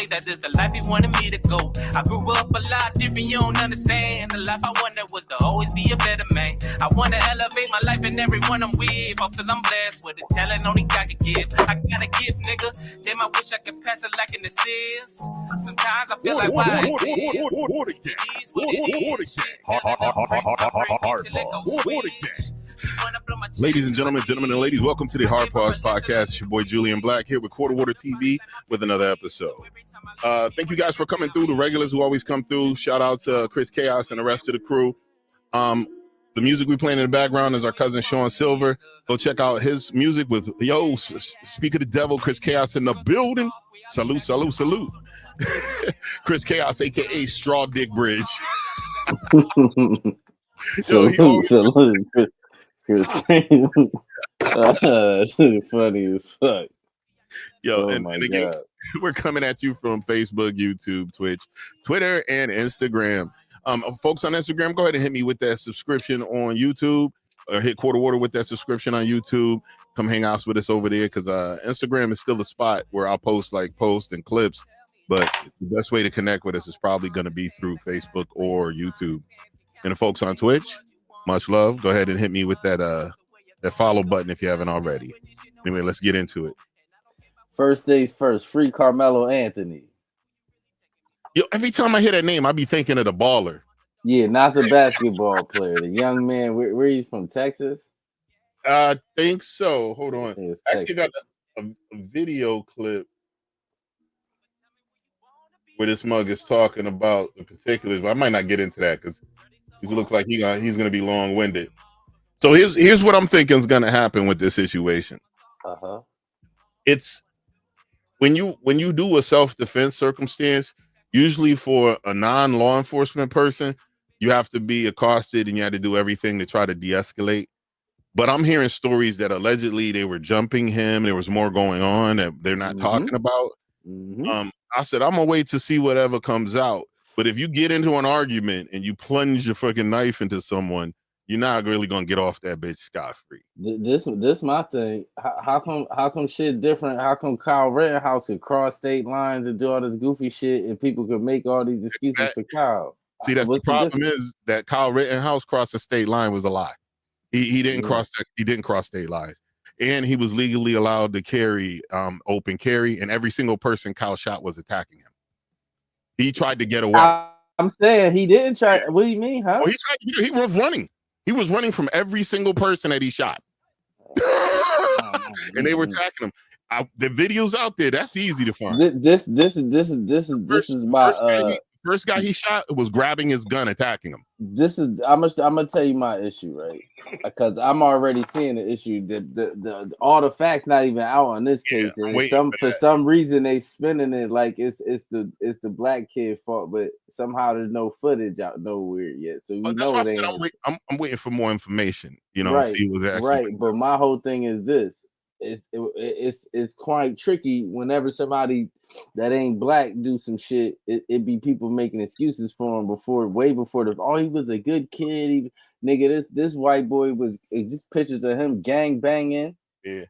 say that this the life he wanted me to go. I grew up a lot different, you don't understand. The life I wanted was to always be a better man. I want to elevate my life and everyone I'm with. I feel I'm blessed with a talent only God can give. I got a gift, nigga. Damn, I wish I could pass it like in the Sims. Sometimes I feel like why I exist. Ladies and gentlemen and ladies, welcome to the Hard Pause Podcast. It's your boy Julian Blaq here with Quarter Water TV with another episode. Thank you guys for coming through, the regulars who always come through. Shout out to Chris Chaos and the rest of the crew. The music we playing in the background is our cousin Shawn Silver. Go check out his music with Speak of the Devil, Chris Chaos in the building. Salute, salute, salute. Chris Chaos, aka Straw Dick Bridge. Salute, Chris. Funny as fuck. Yo, and again, we're coming at you from Facebook, YouTube, Twitch, Twitter, and Instagram. Folks on Instagram, go ahead and hit me with that subscription on YouTube, or hit Quarter Water with that subscription on YouTube. Come hang out with us over there, because Instagram is still the spot where I'll post like posts and clips, but the best way to connect with us is probably going to be through Facebook or YouTube. And the folks on Twitch, much love. Go ahead and hit me with that follow button if you haven't already. Anyway, let's get into it. First things first, free Carmelo Anthony. Yo, every time I hear that name, I be thinking of the baller. Yeah, not the basketball player. The young man. Where are you from? Texas? I think so. Hold on. I actually got a video clip where this mug is talking about the particulars, but I might not get into that because he looks like he's gonna be long-winded. So here's what I'm thinking is gonna happen with this situation. It's when you do a self-defense circumstance, usually for a non-law enforcement person, you have to be accosted and you had to do everything to try to de-escalate. But I'm hearing stories that allegedly they were jumping him. There was more going on that they're not talking about. I said, I'm gonna wait to see whatever comes out. But if you get into an argument and you plunge your fucking knife into someone, you're not really gonna get off that bitch scot-free. This my thing. How come shit different? How come Kyle Rittenhouse could cross state lines and do all this goofy shit, and people could make all these excuses for Kyle? See, that's the problem is that Kyle Rittenhouse crossing state line was a lie. He didn't cross that. He didn't cross state lines, and he was legally allowed to carry open carry, and every single person Kyle shot was attacking him. He tried to get away. I'm saying he didn't try. What do you mean, huh? Well, he was running. He was running from every single person that he shot. And they were attacking him. The video's out there. That's easy to find. This is my first guy he shot was grabbing his gun, attacking him. I'm gonna tell you my issue, right? Because I'm already seeing the issue. The all the facts not even out on this case, and for some reason they spinning it like it's the black kid fault, but somehow there's no footage out nowhere yet. So you know they. I'm waiting for more information. You know, right? See what's actually right. But my whole thing is this. It's quite tricky whenever somebody that ain't black do some shit. It be people making excuses for him way before he was a good kid. This white boy was just pictures of him gang banging. Yeah.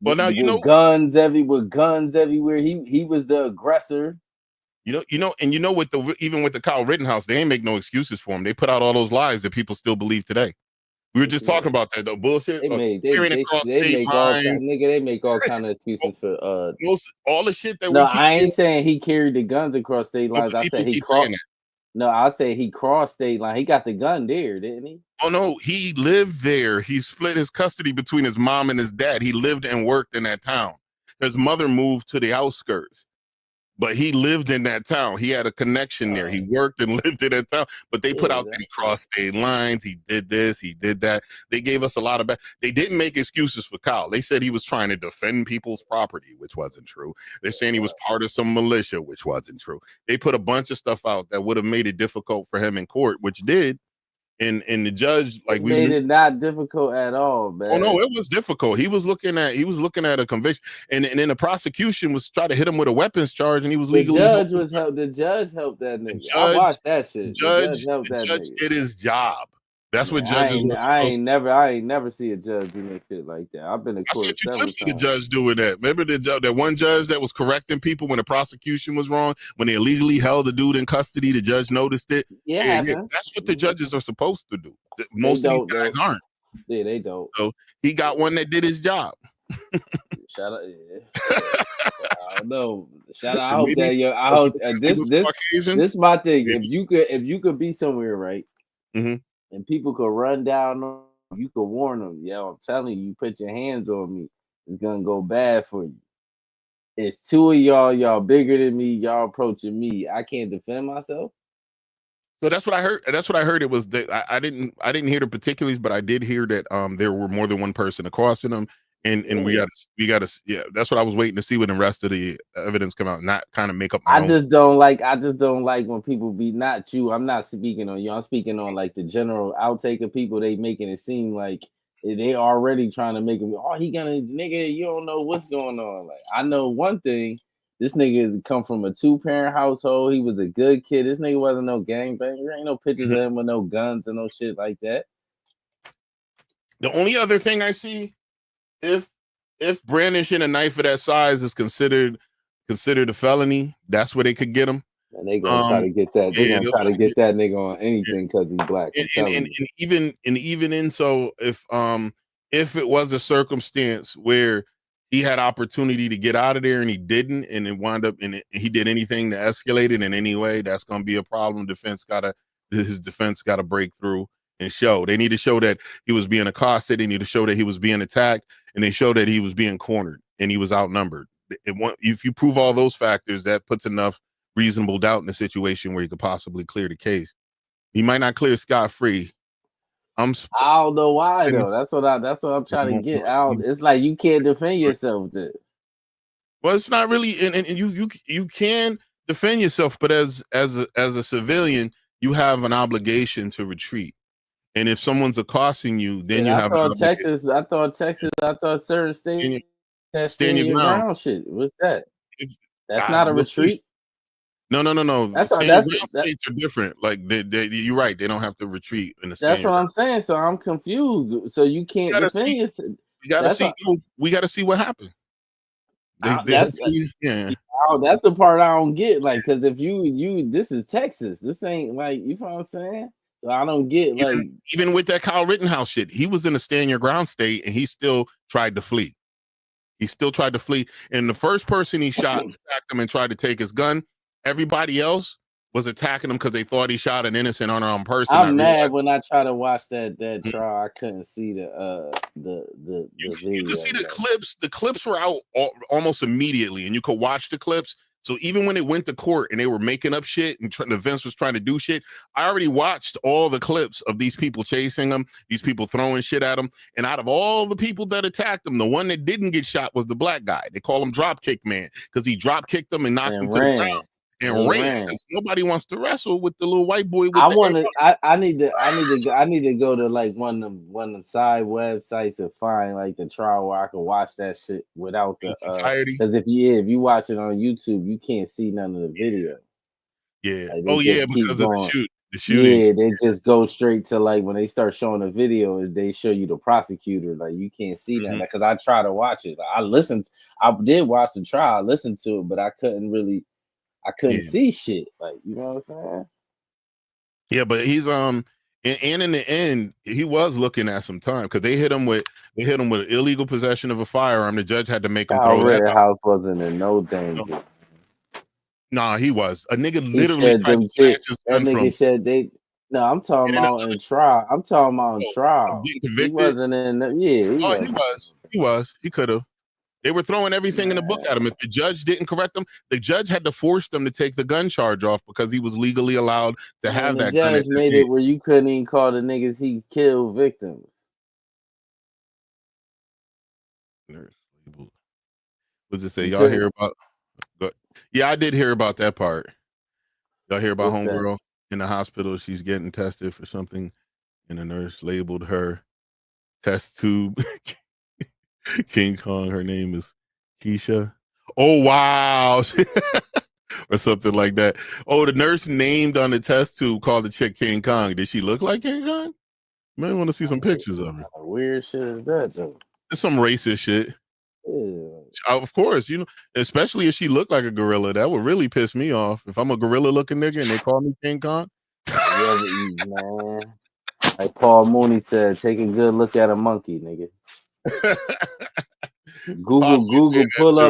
Well, now with guns everywhere. He was the aggressor. Even with the Kyle Rittenhouse, they ain't make no excuses for him. They put out all those lies that people still believe today. We were just talking about that, the bullshit. They make all kind of excuses for all the shit that. No, I ain't saying he carried the guns across state lines. I said he crossed. No, I say he crossed state line. He got the gun there, didn't he? Oh no, he lived there. He split his custody between his mom and his dad. He lived and worked in that town. His mother moved to the outskirts, but he lived in that town. He had a connection there. He worked and lived in that town. But they put out that he crossed state lines. He did this. He did that. They gave us a lot of They didn't make excuses for Kyle. They said he was trying to defend people's property, which wasn't true. They're saying he was part of some militia, which wasn't true. They put a bunch of stuff out that would have made it difficult for him in court, which did. And the judge made it not difficult at all, man. Oh no, it was difficult. He was looking at a conviction, and then the prosecution was trying to hit him with a weapons charge, and he was legally. The judge helped that nigga. I watched that shit. The judge did his job. That's what I judges were ain't supposed to. never see a judge do no shit like that. I've been to I court sent you several clips of the times. judge doing that. Remember that one judge that was correcting people when the prosecution was wrong, when they illegally held the dude in custody. The judge noticed it. Yeah, That's what the judges are supposed to do. They Most of these don't guys though. aren't. Yeah, they don't. So he got one that did his job. Shout out. Yeah. I don't know. Shout out. I And hope maybe that I because hope he was Caucasian. this my thing. Yeah. If you could be somewhere, right, Mm-hmm. and people could run down on you, could warn them. Yo, I'm telling you, put your hands on me. It's gonna go bad for you. It's two of y'all bigger than me. Y'all approaching me. I can't defend myself. So that's what I heard. That's what I heard. It was that I didn't hear the particulars, but I did hear that there were more than one person accosting them, and we got to yeah. That's what I was waiting to see when the rest of the evidence come out, not kind of make up my own. I just don't like when people be not you. I'm not speaking on you. I'm speaking on like the general outtake of people. They making it seem like they already trying to make it. Oh, he gonna nigga. You don't know what's going on. Like I know one thing. This nigga is come from a 2-parent household. He was a good kid. This nigga wasn't no gangbanger. There ain't no pictures of him with no guns and no shit like that. The only other thing I see, if brandishing a knife of that size is considered a felony, that's where they could get him. And they gonna try to get that. They gonna try to get that nigga on anything because he's black. And even in so if it was a circumstance where he had opportunity to get out of there and he didn't, and it wound up and he did anything to escalate it in any way, that's gonna be a problem. His defense gotta break through and show. They need to show that he was being accosted. They need to show that he was being attacked, and they show that he was being cornered and he was outnumbered. If you prove all those factors, that puts enough reasonable doubt in the situation where you could possibly clear the case. He might not clear scot-free. I don't know why though. That's what I'm trying to get out. It's like you can't defend yourself then. Well, it's not really, and you can defend yourself, but as a civilian, you have an obligation to retreat. And if someone's accosting you, then I thought Texas, I thought certain states stand your ground shit. What's that? That's not a retreat. No. States are different. Like you're right. They don't have to retreat in the. That's what I'm saying. So I'm confused. So you can't defend yourself. We gotta see. We gotta see what happened. That's the part I don't get. Like, because if you this is Texas. This ain't like, you know what I'm saying. So I don't get like even with that Kyle Rittenhouse shit, he was in a stand your ground state and he still tried to flee. And the first person he shot attacked him and tried to take his gun. Everybody else was attacking him because they thought he shot an innocent unarmed person. I'm mad when I try to watch that trial. I couldn't see the video. You could see the clips. The clips were out almost immediately, and you could watch the clips. So even when it went to court and they were making up shit and the Vince was trying to do shit, I already watched all the clips of these people chasing him, these people throwing shit at him. And out of all the people that attacked him, the one that didn't get shot was the black guy. They call him Dropkick Man because he drop kicked them and knocked them to the ground. And ran because nobody wants to wrestle with the little white boy. I need to go to like one of them side websites and find like the trial where I can watch that shit without the because if you watch it on YouTube, you can't see none of the video. Yeah. Like, because of the shooting. Yeah, they just go straight to like when they start showing the video, they show you the prosecutor. Like you can't see that because I try to watch it. Like, I did watch the trial, I listened to it, but I couldn't see shit. Like, you know what I'm saying? Yeah, but he's and in the end, he was looking at some time because they hit him with illegal possession of a firearm. The judge had to make him throw that out. House wasn't in no danger. Nah, he was. A nigga literally tried to snatch his gun from. No, I'm talking about in trial. I'm talking about in trial. He wasn't in. He was. He could have. They were throwing everything in the book at him. If the judge didn't correct him, the judge had to force them to take the gun charge off because he was legally allowed to have that gun. The judge made it where you couldn't even call the niggas he killed victims. What's it say? Y'all hear about? Yeah, I did hear about that part. Y'all hear about homegirl in the hospital? She's getting tested for something, and the nurse labeled her test tube King Kong. Her name is Keisha. Oh wow. Or something like that. Oh, the nurse named on the test tube called the chick King Kong. Did she look like King Kong? You might want to see some pictures of her. Weird shit is that though? It's some racist shit. Yeah. Of course, especially if she looked like a gorilla, that would really piss me off. If I'm a gorilla looking nigga and they call me King Kong. Yeah, man. Like Paul Mooney said, take a good look at a monkey, nigga. Google, pull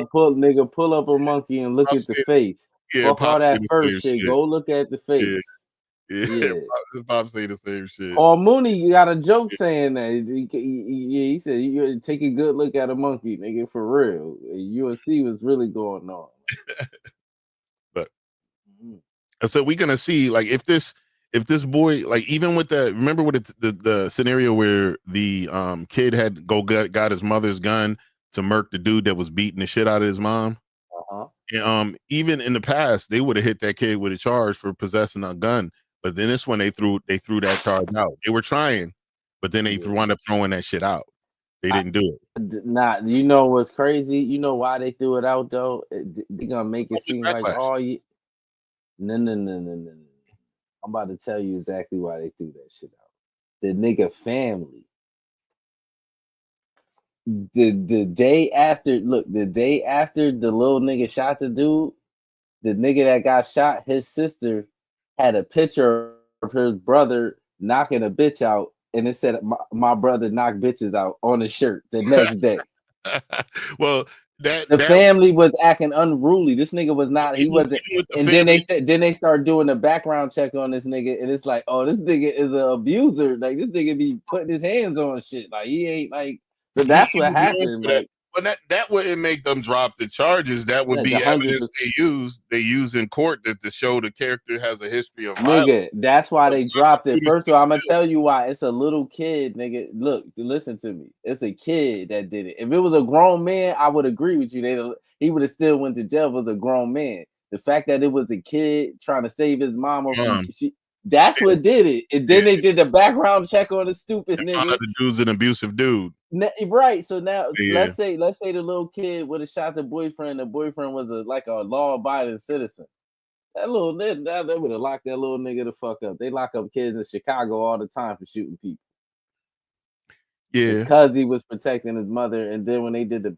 up a monkey and look at the face. Fuck all that first shit. Go look at the face. Yeah. Pop say the same shit. Paul Mooney got a joke saying that. He said, "You take a good look at a monkey, nigga, for real." USC was really going on. But so we're gonna see, like, if this boy, like, even with that, remember with the scenario where the kid had got his mother's gun to murk the dude that was beating the shit out of his mom. And, even in the past, they would have hit that kid with a charge for possessing a gun. But then this one, they threw that charge out. They were trying, but then they wound up throwing that shit out. They didn't do it. Nah, you know what's crazy? You know why they threw it out though? They're gonna make it seem like No. I'm about to tell you exactly why they threw that shit out. The nigga family. The day after the little nigga shot the dude, the nigga that got shot, his sister had a picture of her brother knocking a bitch out, and it said my brother knocked bitches out on his shirt the next day. Well, the family was acting unruly. This nigga was not. He wasn't. And then they start doing a background check on this nigga, and it's like, oh, this nigga is an abuser. Like, this nigga be putting his hands on shit. Like, he ain't like. So that's what happened. Like, but that wouldn't make them drop the charges. That would be evidence they use in court to show the character has a history of violence. Nigga, that's why they dropped it. First of all, I'm gonna tell you why. It's a little kid, nigga. Look, listen to me. It's a kid that did it. If it was a grown man, I would agree with you. He would have still went to jail. If it was a grown man. The fact that it was a kid trying to save his mom, that's what did it. And then they did the background check on the stupid nigga. The dude's an abusive dude. Right. So now let's say the little kid would have shot the boyfriend. The boyfriend was a law-abiding citizen. That would have locked that little nigga the fuck up. They lock up kids in Chicago all the time for shooting people. Yeah. Because he was protecting his mother. And then when they did the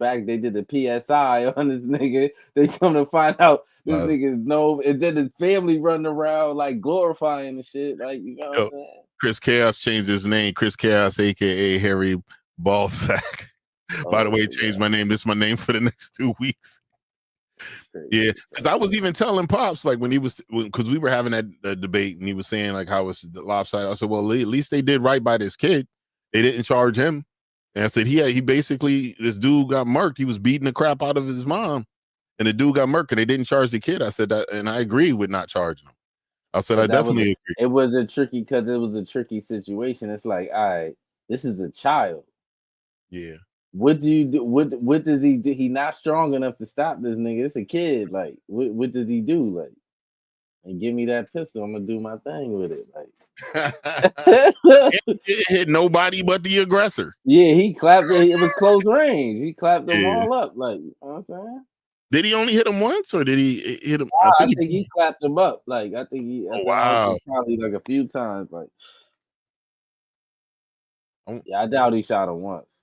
PSI on this nigga, they come to find out this nigga no. And then his family running around like glorifying the shit. Like, you know what I'm saying? Chris Chaos changed his name. Chris Chaos, aka Harry Ballsack. By the way, changed my name. This is my name for the next 2 weeks. Yeah, because I was even telling Pops, like, because we were having that debate, and he was saying like how it's lopsided. I said, well, at least they did right by this kid. They didn't charge him. And I said, he basically, this dude got murked. He was beating the crap out of his mom, and the dude got murked, and they didn't charge the kid. I said that, and I agree with not charging him. I said, I definitely agree. It was a tricky situation. It's like, all right, this is a child. Yeah. What do you do? What does he do? He not strong enough to stop this nigga. It's a kid. Like, what does he do? Like, and give me that pistol. I'm gonna do my thing with it. Like, it hit nobody but the aggressor. Yeah, he clapped. It was close range. He clapped them all up. Like, you know what I'm saying? Did he only hit him once, or did he hit him? I think he clapped him up. Like, I think he. Wow. Probably like a few times. Like, yeah, I doubt he shot him once.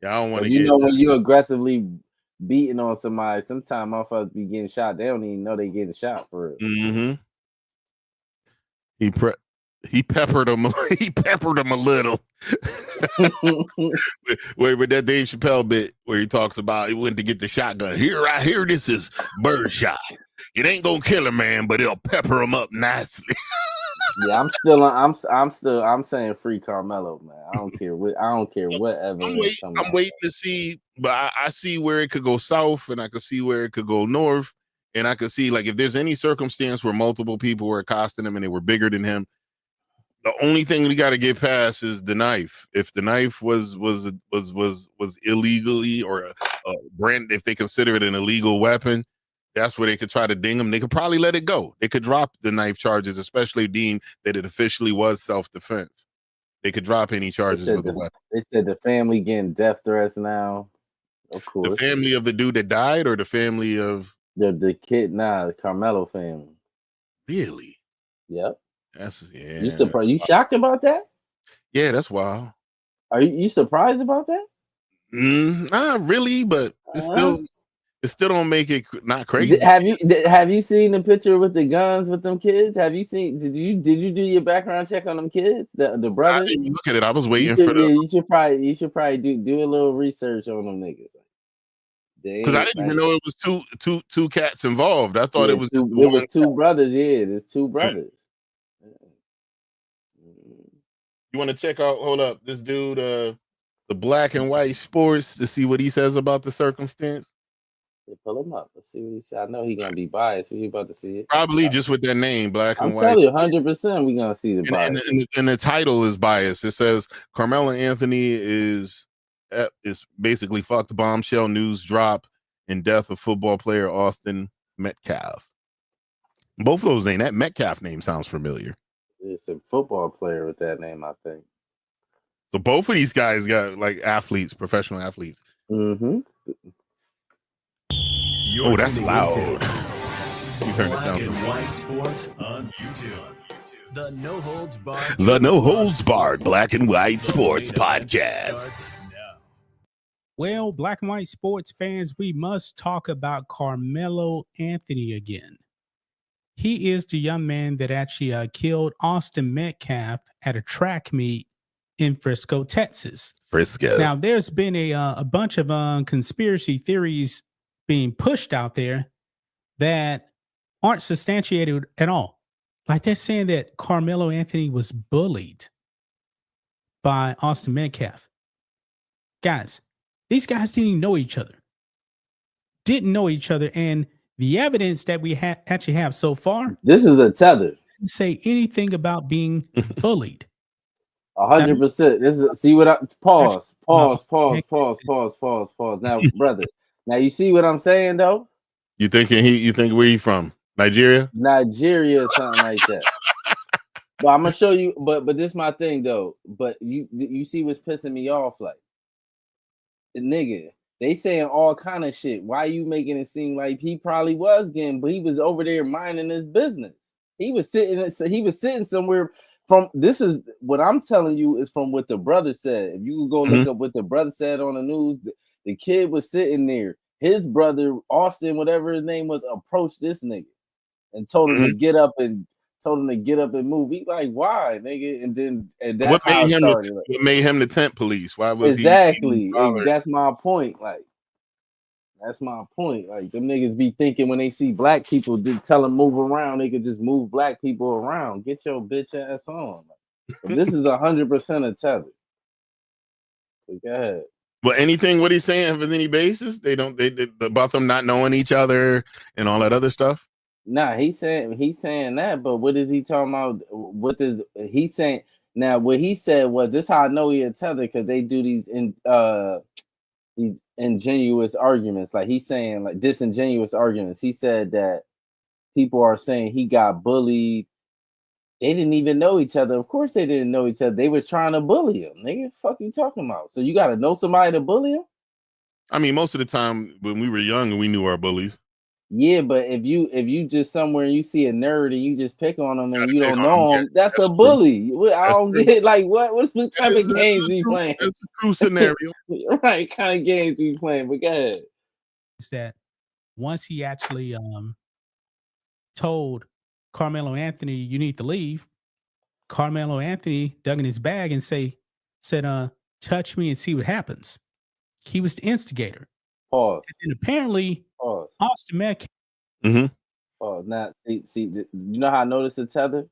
Yeah, I don't want to. You know, when you aggressively beating on somebody, sometimes motherfuckers be getting shot. They don't even know they getting shot for it. Mm-hmm. He peppered him. He peppered him a little. with that Dave Chappelle bit where he talks about he went to get the shotgun. I hear this is birdshot. It ain't gonna kill him, man, but it'll pepper him up nicely. Yeah, I'm saying free Carmelo, man. I don't care what evidence. I'm waiting to see, but I see where it could go south, and I could see where it could go north, and I could see, like, if there's any circumstance where multiple people were accosting him and they were bigger than him, the only thing we got to get past is the knife. If the knife was illegally or a brand, if they consider it an illegal weapon, that's where they could try to ding him. They could probably let it go. They could drop the knife charges, especially deemed that it officially was self-defense. They could drop any charges with the weapon. They said the family getting death threats now. Of course. The family of the dude that died, or the family of the kid? Nah, the Carmelo family. Really? Yep. You surprised? You shocked about that? Yeah, that's wild. Are you surprised about that? Not really, but it still don't make it not crazy. Have you seen the picture with the guns with them kids? Have you seen? Did you do your background check on them kids, the brothers? I didn't look at it. I was waiting You should probably do a little research on them niggas. Because I didn't even know it was two cats involved. I thought it was two. It was two brothers. Yeah, there's two brothers. You want to check out? Hold up, this dude, the Black and White Sports, to see what he says about the circumstance. Pull him up. Let's see what he said. I know he's gonna be biased. We about to see it. Probably just with that name, Black and White. I'm telling you, 100%, we're gonna see the bias. And the title is biased. It says Carmelo Anthony is basically fucked. Bombshell news drop in death of football player Austin Metcalf. Both of those names. That Metcalf name sounds familiar. It's a football player with that name, I think. So both of these guys got like athletes, professional athletes. Mm-hmm. Oh, that's loud. You turn this down. White Sports on YouTube. The No Holds Barred Black and White Sports Podcast. Well, Black and White Sports fans, we must talk about Carmelo Anthony again. He is the young man that actually killed Austin Metcalf at a track meet in Frisco, Texas. Now, there's been a bunch of conspiracy theories being pushed out there that aren't substantiated at all. Like they're saying that Carmelo Anthony was bullied by Austin Metcalf. Guys, these guys didn't even know each other. And the evidence that we actually have so far. This is a tether. Didn't say anything about being bullied. 100%. This is see what I pause. Now, brother. Now you see what I'm saying though? You think where he from? Nigeria? Nigeria or something like that. But I'm gonna show you, but this is my thing though. But you see what's pissing me off, like the nigga. They saying all kind of shit. Why you making it seem like he probably was getting, but he was over there minding his business. He was sitting somewhere. From this is what I'm telling you is from what the brother said. If you could go look up what the brother said on the news, the kid was sitting there. His brother, Austin, whatever his name was, approached this nigga and told him to get up and move. He like, why, nigga? And that's how it started. What made him the tent police? Why was exactly? That's my point. Like, that's my point. Like, them niggas be thinking when they see black people, tell them move around, they could just move black people around. Get your bitch ass on. Like, this is 100% a tether. But go ahead. Well, anything what he's saying has any basis? They about them not knowing each other and all that other stuff. Nah, he's saying that, but what is he talking about? What is he saying? Now, what he said was this: how I know he a tether because they do these ingenuous arguments. Like he's saying, like disingenuous arguments. He said that people are saying he got bullied. They didn't even know each other. Of course, they didn't know each other. They was trying to bully him. Nigga, fuck you talking about? So you got to know somebody to bully him? I mean, most of the time when we were young, we knew our bullies. Yeah, but if you just somewhere and you see a nerd and you just pick on him and you don't know him, that's a bully. I don't get like what type of games we playing? That's a true scenario. Right, kind of games we playing, but go ahead. Is that once he actually told Carmelo Anthony, you need to leave, Carmelo Anthony dug in his bag and said, touch me and see what happens. He was the instigator. Pause. And apparently, Austin Metcalf. Mm-hmm. Oh, now see, you know how I noticed the tether?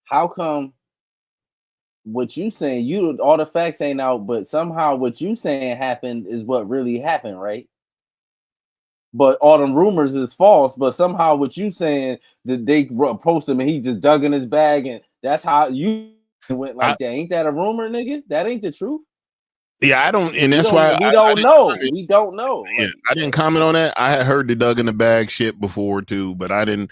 How come what you saying, all the facts ain't out, but somehow what you saying happened is what really happened, right? But all them rumors is false, but somehow what you saying that they approached him and he just dug in his bag and that's how you went like that. Ain't that a rumor, nigga? That ain't the truth. Yeah, I don't, and that's why we don't know. We don't know. Yeah, I didn't comment on that. I had heard the dug in the bag shit before too, but I didn't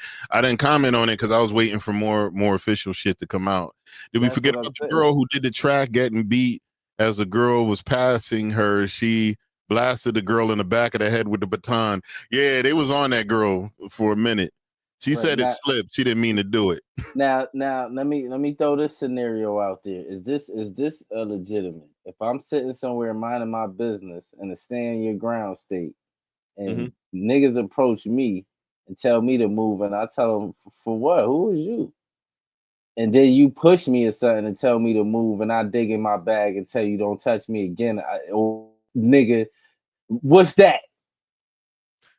comment on it because I was waiting for more official shit to come out. Did we forget about the girl who did the track getting beat as the girl was passing her? She blasted the girl in the back of the head with the baton. Yeah, they was on that girl for a minute. She said it slipped. She didn't mean to do it. Now, let me throw this scenario out there. Is this a legitimate? If I'm sitting somewhere minding my business in a stand your ground state, and niggas approach me and tell me to move, and I tell them for what? Who is you? And then you push me or something and tell me to move, and I dig in my bag and tell you don't touch me again. Nigga, what's that?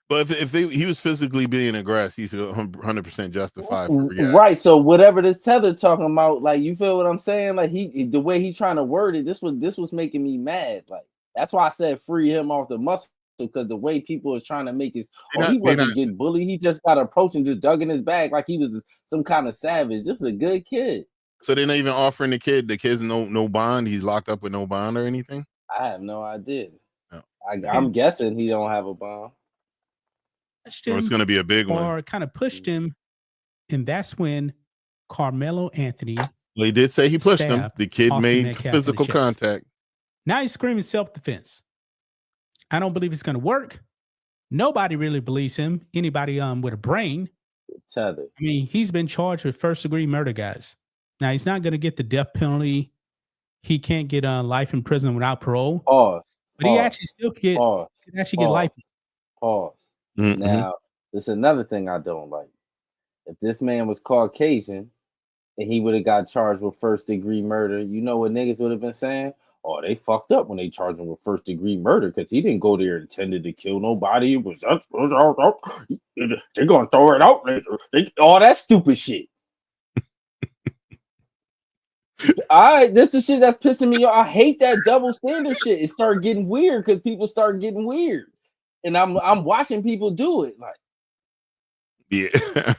But if he was physically being aggressive, he's 100% justified for reacting. Right. So whatever this tether talking about, like, you feel what I'm saying? Like, the way he trying to word it, this was making me mad. Like, that's why I said free him off the muscle, because the way people is trying to make it, he wasn't getting bullied. He just got approached and just dug in his bag like he was some kind of savage. This is a good kid. So they're not even offering the kid's no bond. He's locked up with no bond or anything. I have no idea. No. I'm guessing he don't have a bond. Or it's going to be a big one. Or kind of pushed him, and that's when Carmelo Anthony. Well, he did say he pushed him. The kid made physical contact. Now he's screaming self-defense. I don't believe it's going to work. Nobody really believes him. Anybody with a brain. Tether. I mean, he's been charged with first-degree murder, guys. Now he's not going to get the death penalty. He can't get life in prison without parole. But he actually still can get life. Pause. Now, there's another thing I don't like. If this man was Caucasian and he would have got charged with first-degree murder, you know what niggas would have been saying? Oh, they fucked up when they charged him with first-degree murder because he didn't go there intended to kill nobody. It was they're gonna throw it out. All that stupid shit. All right, this is the shit that's pissing me off. I hate that double standard shit. It started getting weird because people start getting weird. And I'm watching people do it. Like, yeah,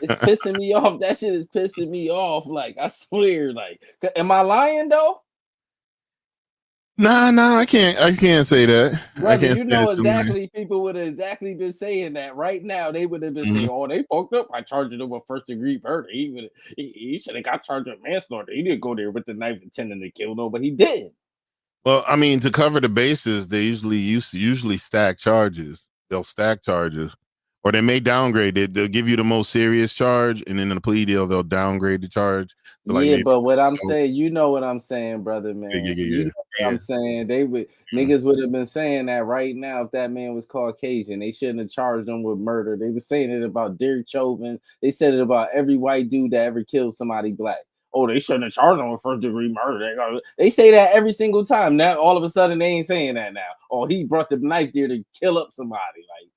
it's pissing me off. That shit is pissing me off. Like, I swear. Like, am I lying though? Nah, I can't say that. Brother, you know exactly. People would have exactly been saying that right now. They would have been saying, "Oh, they fucked up. I charged him with first-degree murder. He should have got charged with manslaughter. He didn't go there with the knife intending to kill nobody. He didn't." Well, I mean, to cover the bases, they usually stack charges. They'll stack charges, or they may downgrade it. They'll give you the most serious charge, and then in the plea deal, they'll downgrade the charge. Yeah, but what I'm saying, you know what I'm saying, brother, man. Yeah. You know what I'm saying? Niggas would have been saying that right now if that man was Caucasian. They shouldn't have charged him with murder. They were saying it about Derek Chauvin. They said it about every white dude that ever killed somebody black. Oh, they shouldn't have charged him with first-degree murder. They say that every single time. Now, all of a sudden, they ain't saying that now. Oh, he brought the knife there to kill up somebody. Like,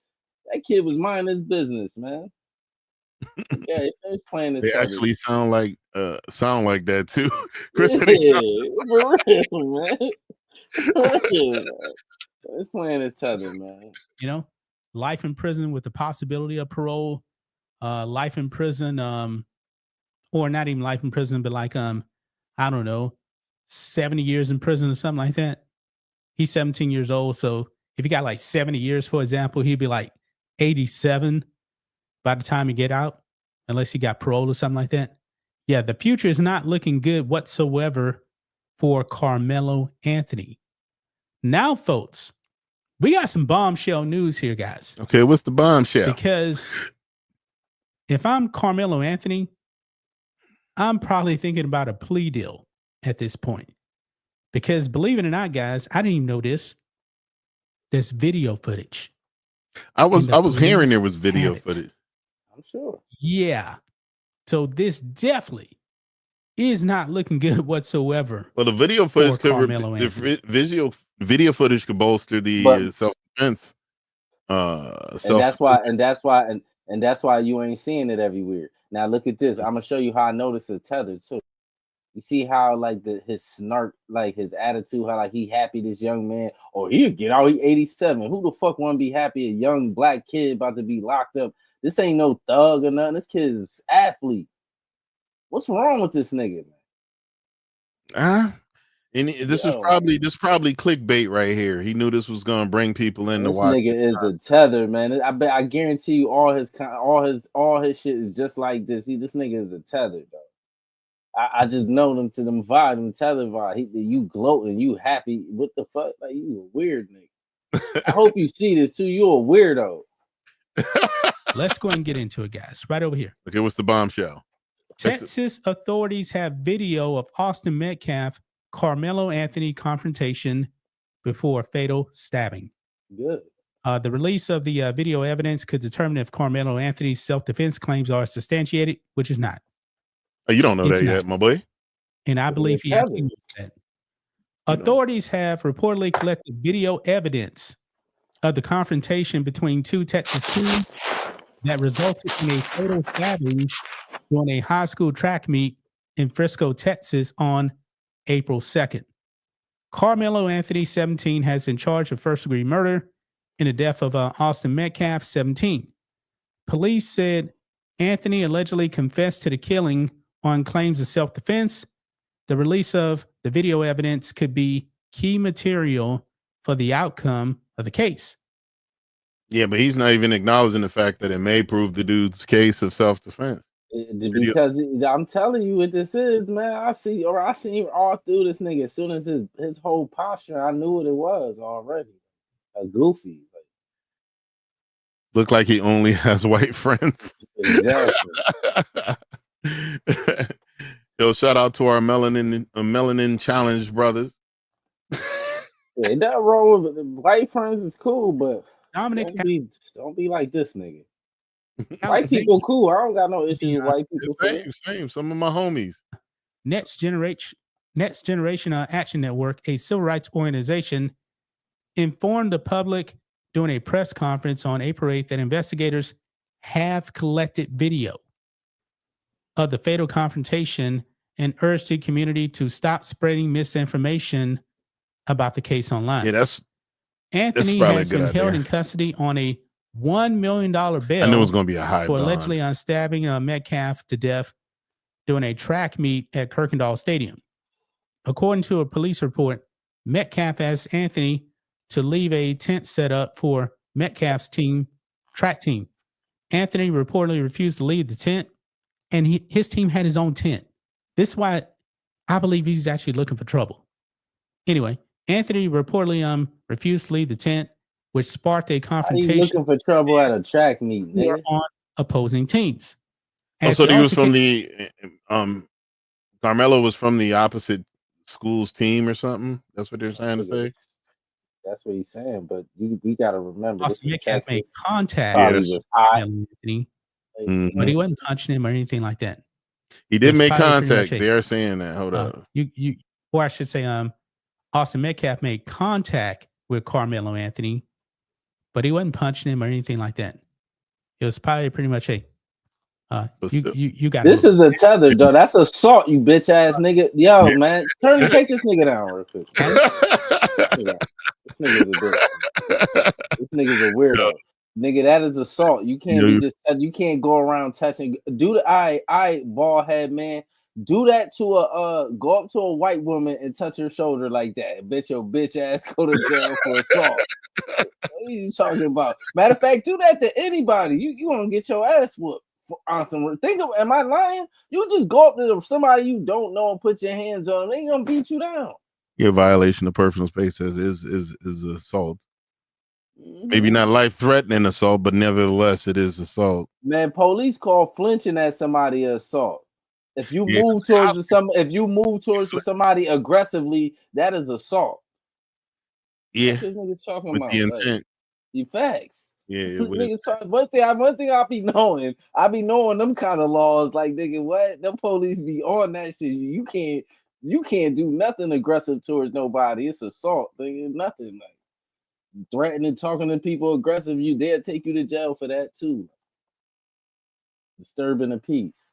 that kid was minding his business, man. Yeah, he's playing this. They actually sound like that too. Chris, for real, man. For real, man. He's playing his tether, man. You know, life in prison with the possibility of parole, life in prison, or not even life in prison, but like I don't know, 70 years in prison or something like that. He's 17 years old, so if he got like 70 years, for example, he'd be like 87 by the time he get out, unless he got parole or something like that. Yeah, the future is not looking good whatsoever for Carmelo Anthony. Now, folks, we got some bombshell news here, guys. Okay, what's the bombshell? Because if I'm Carmelo Anthony, I'm probably thinking about a plea deal at this point. Because believe it or not, guys, I didn't even know this. There's video footage. I was hearing there was video footage. I'm sure. Yeah. So this definitely is not looking good whatsoever. Well, the video footage video footage could bolster the self-defense. And that's why you ain't seeing it everywhere. Now look at this. I'm gonna show you how I noticed a tether too. You see how like his snark, like his attitude, how like he happy this young man, or he'll get out, he 87. Who the fuck want to be happy? A young black kid about to be locked up. This ain't no thug or nothing. This kid is athlete. What's wrong with this nigga, man? And this is probably clickbait right here. He knew this was gonna bring people in to watch. This nigga is a tether, man. I guarantee you all his shit is just like this. This nigga is a tether, though. I just know them to them vibe, them tether vibe. You gloating, you happy. What the fuck? Like, you a weird nigga. I hope you see this too. You a weirdo. Let's go and get into it, guys. Right over here. Okay, what's the bombshell? Texas authorities have video of Austin Metcalf, Carmelo Anthony confrontation before fatal stabbing. Good. The release of the video evidence could determine if Carmelo Anthony's self-defense claims are substantiated, which is not. Oh, you don't know that yet, my boy. And I believe he actually knows that. Authorities have reportedly collected video evidence of the confrontation between two Texas teams that resulted in a fatal stabbing during a high school track meet in Frisco, Texas on April 2nd. Carmelo Anthony, 17, has in charge of first-degree murder in the death of Austin Metcalf, 17. Police said Anthony allegedly confessed to the killing on claims of self-defense. The release of the video evidence could be key material for the outcome of the case. Yeah, but he's not even acknowledging the fact that it may prove the dude's case of self-defense. Because I'm telling you what this is, man. I seen all through this nigga. As soon as his whole posture, I knew what it was already. A goofy. Look like he only has white friends. Exactly. Yo, shout out to our melanin challenge brothers. Yeah, that wrong with white friends is cool, but Dominic, don't be like this nigga. White people cool. I don't got no issue with white people. Same. Some of my homies. Next Generation Action Network, a civil rights organization, informed the public during a press conference on April 8th that investigators have collected video of the fatal confrontation and urged the community to stop spreading misinformation about the case online. Yeah, Anthony has been held in custody on a $1 million bail. I knew it was going to be a high for bond. allegedly stabbing Metcalf to death during a track meet at Kirkendall Stadium. According to a police report, Metcalf asked Anthony to leave a tent set up for Metcalf's track team. Anthony reportedly refused to leave the tent, and his team had his own tent. This is why I believe he's actually looking for trouble. Anyway, Anthony reportedly refused to leave the tent, which sparked a confrontation. He's looking for trouble at a track meet, nigga. On opposing teams. So he was from the Carmelo was from the opposite school's team or something. That's what they're trying to say. That's what he's saying, but we got to remember this is Texas. Made contact. Anthony. But he wasn't punching him or anything like that. He did make contact. They're saying that. Hold up. Or I should say, Austin Metcalf made contact with Carmelo Anthony, but he wasn't punching him or anything like that. It was probably pretty much you got this is a tether, though. That's assault, you bitch ass nigga. Yo, man, take this nigga down real quick. This nigga's a bitch. This nigga's a weirdo. Nigga, that is assault. You can't you can't go around touching. Do the bald head man. Do that to go up to a white woman and touch her shoulder like that. Bitch, your bitch ass go to jail for assault. What are you talking about? Matter of fact, do that to anybody. You gonna get your ass whooped. Am I lying? You just go up to somebody you don't know and put your hands on them. They gonna beat you down. Your violation of personal space is assault. Maybe not life-threatening assault, but nevertheless, it is assault. Man, police call flinching at somebody assault. If you move towards somebody aggressively, that is assault. Yeah, what this nigga's talking with about the intent. You facts. Yeah, one thing I be knowing. I be knowing them kind of laws. Like nigga, what the police be on that shit. You can't do nothing aggressive towards nobody. It's assault. Nigga, nothing like threatening, talking to people aggressive. They'll take you to jail for that too. Disturbing the peace.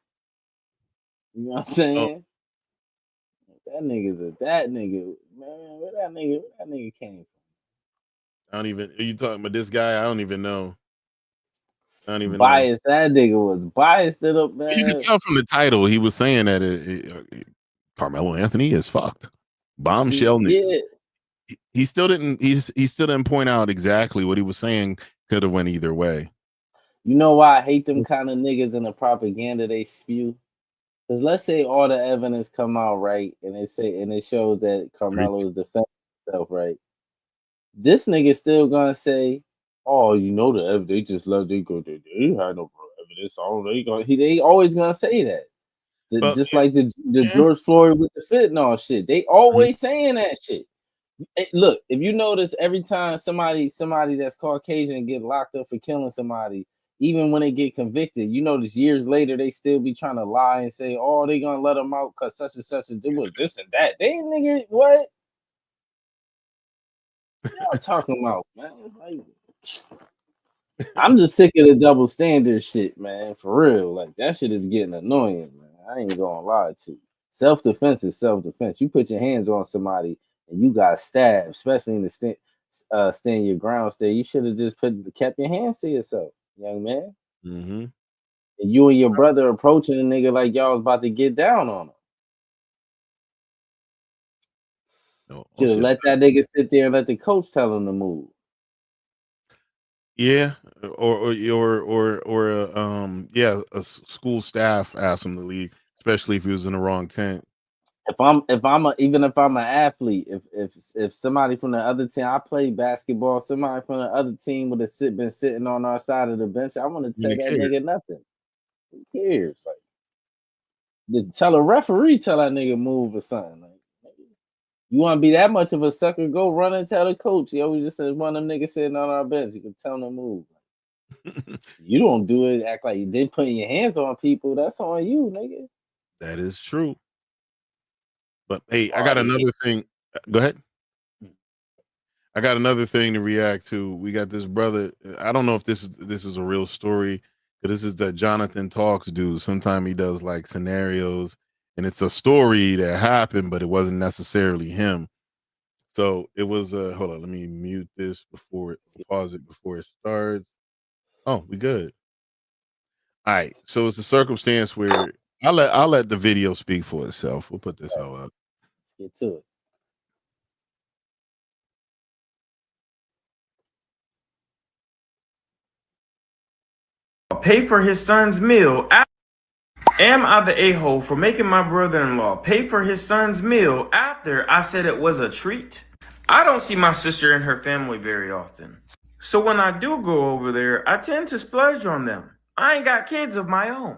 You know what I'm saying? That nigga, man. Where that nigga came from? I don't even. Are you talking about this guy? I don't even know. Biased. That nigga was biased it up, man. You can tell from the title. He was saying that Carmelo Anthony is fucked. Bombshell. Yeah. He still didn't. He still didn't point out exactly what he was saying. Could have went either way. You know why I hate them kind of niggas and the propaganda they spew? Because let's say all the evidence come out right, and it shows that Carmelo is defending himself, right? This nigga still gonna say, oh, you know the they just let they go. They had no evidence. All they always gonna say that. Just like the George Floyd with the fentanyl shit. They always saying that shit. Look, if you notice, every time somebody that's Caucasian get locked up for killing somebody, even when they get convicted, you notice years later they still be trying to lie and say, "Oh, they gonna let them out because such and such and it was this and that." They nigga, what? What y'all talking about, man? Like, I'm just sick of the double standard shit, man. For real, like that shit is getting annoying, man. I ain't gonna lie to you. Self-defense is self-defense. You put your hands on somebody and you got stabbed, especially in the stand your ground state. You should have just kept your hands to yourself, young man. Mm-hmm. And you and your brother approaching a nigga like y'all was about to get down on him. Should have let that nigga sit there and let the coach tell him to move. Yeah, or a school staff asked him to leave, especially if he was in the wrong tent. Even if I'm an athlete, if somebody from the other team, I play basketball, somebody from the other team would have been sitting on our side of the bench, I want to tell that nigga nothing. Who cares? Like, tell a referee, tell that nigga move or something. Like, you want to be that much of a sucker? Go run and tell the coach. Yo, we just said one of them niggas sitting on our bench. You can tell him to move. You don't do it. Act like you did putting your hands on people. That's on you, nigga. That is true. But hey, I got another thing. Go ahead. I got another thing to react to. We got this brother. I don't know if this is a real story, but this is the Jonathan Talks dude. Sometimes he does like scenarios, and it's a story that happened, but it wasn't necessarily him. So it was hold on, let me mute this pause it before it starts. Oh, we good. All right. So it's a circumstance where I'll let the video speak for itself. We'll put this all up. Let's get to it. Pay for his son's meal. Am I the a-hole for making my brother-in-law pay for his son's meal after I said it was a treat? I don't see my sister and her family very often. So when I do go over there, I tend to splurge on them. I ain't got kids of my own.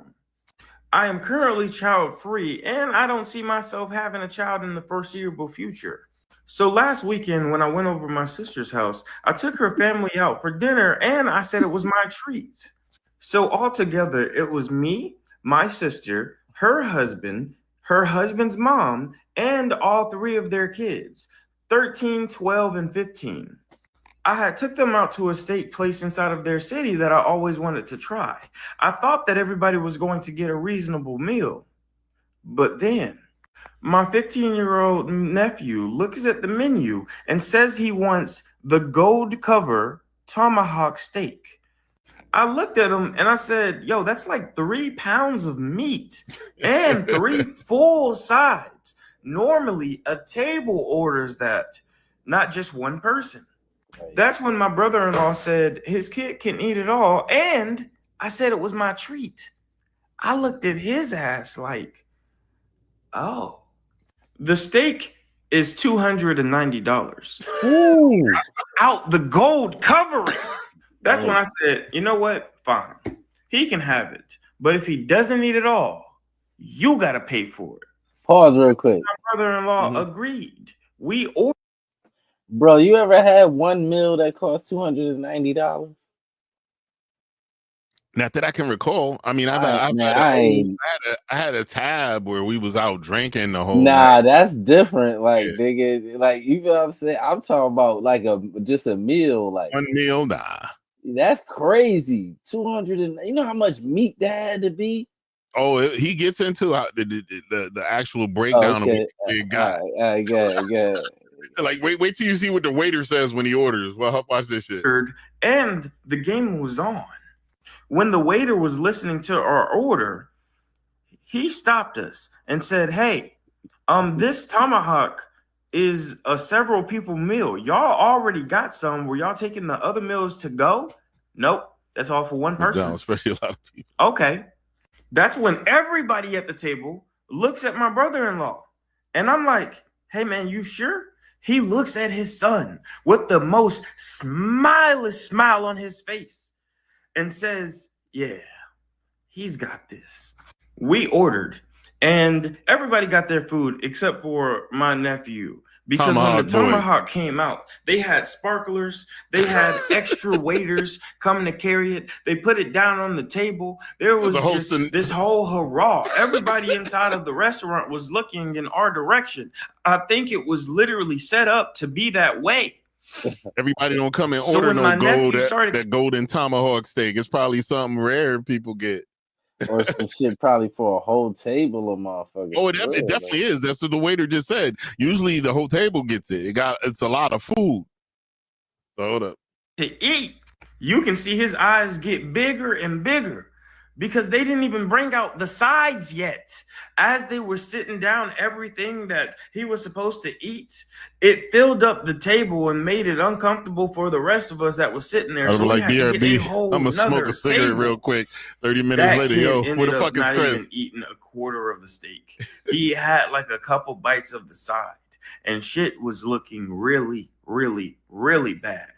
I am currently child-free, and I don't see myself having a child in the foreseeable future. So last weekend when I went over my sister's house, I took her family out for dinner, and I said it was my treat. So altogether, it was me, my sister, her husband's mom, and all three of their kids, 13, 12, and 15. I had took them out to a steak place inside of their city that I always wanted to try. I thought that everybody was going to get a reasonable meal. But then, my 15-year-old nephew looks at the menu and says he wants the gold cover tomahawk steak. I looked at him and I said, yo, that's like 3 pounds of meat and 3 full sides. Normally, a table orders that, not just one person. That's when my brother-in-law said his kid can eat it all. And I said it was my treat. I looked at his ass like, oh, the steak is $290. Ooh. Out the gold covering. That's when I said, you know what? Fine. He can have it. But if he doesn't eat it all, you got to pay for it. Pause real quick. My brother-in-law agreed. We ordered. Bro, you ever had one meal that cost $290? Not that I can recall. I mean, I had a tab where we was out drinking the whole night. That's different. Like, nigga, like, you know what I'm saying? I'm talking about like just a meal. Like one meal, nah. That's crazy. 200 and you know how much meat that had to be? Oh, he gets into the actual breakdown of what he got. Good. Like, wait till you see what the waiter says when he orders. Well, watch this shit. And the game was on. When the waiter was listening to our order, he stopped us and said, hey, this tomahawk is a several people meal. Y'all already got some. Were y'all taking the other meals to go? Nope. That's all for one person. No, especially a lot of people. Okay. That's when everybody at the table looks at my brother-in-law. And I'm like, hey, man, you sure? He looks at his son with the most smile on his face and says, yeah, he's got this. We ordered, and everybody got their food except for my nephew. Because when the tomahawk came out, they had sparklers, they had extra waiters coming to carry it. They put it down on the table. There was just this whole hurrah. Everybody inside of the restaurant was looking in our direction. I think it was literally set up to be that way. Everybody don't come and order that golden tomahawk steak. It's probably something rare people get. Or some shit probably for a whole table of motherfuckers. Oh, it definitely is. That's what the waiter just said. Usually the whole table gets it. It's a lot of food. So hold up. To eat, you can see his eyes get bigger and bigger because they didn't even bring out the sides yet. As they were sitting down, everything that he was supposed to eat, it filled up the table and made it uncomfortable for the rest of us that was sitting there. So like, BRB, I'm gonna smoke a cigarette real quick. 30 minutes later, yo, where the fuck is Chris? Even eating a quarter of the steak. He had like a couple bites of the side, and shit was looking really, really, really bad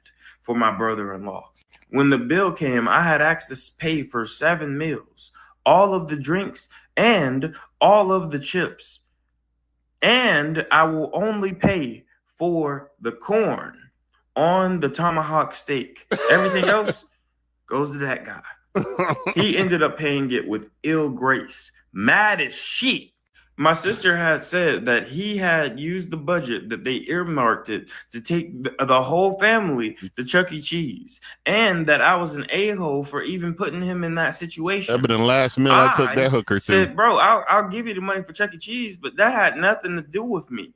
for my brother-in-law. When the bill came, I had asked to pay for 7 meals, all of the drinks and all of the chips. And I will only pay for the corn on the tomahawk steak. Everything else goes to that guy. He ended up paying it with ill grace, mad as shit. My sister had said that he had used the budget that they earmarked it to take the whole family to Chuck E. Cheese, and that I was an a-hole for even putting him in that situation. But in the last meal, I took that hooker too. Said, bro, I'll give you the money for Chuck E. Cheese, but that had nothing to do with me.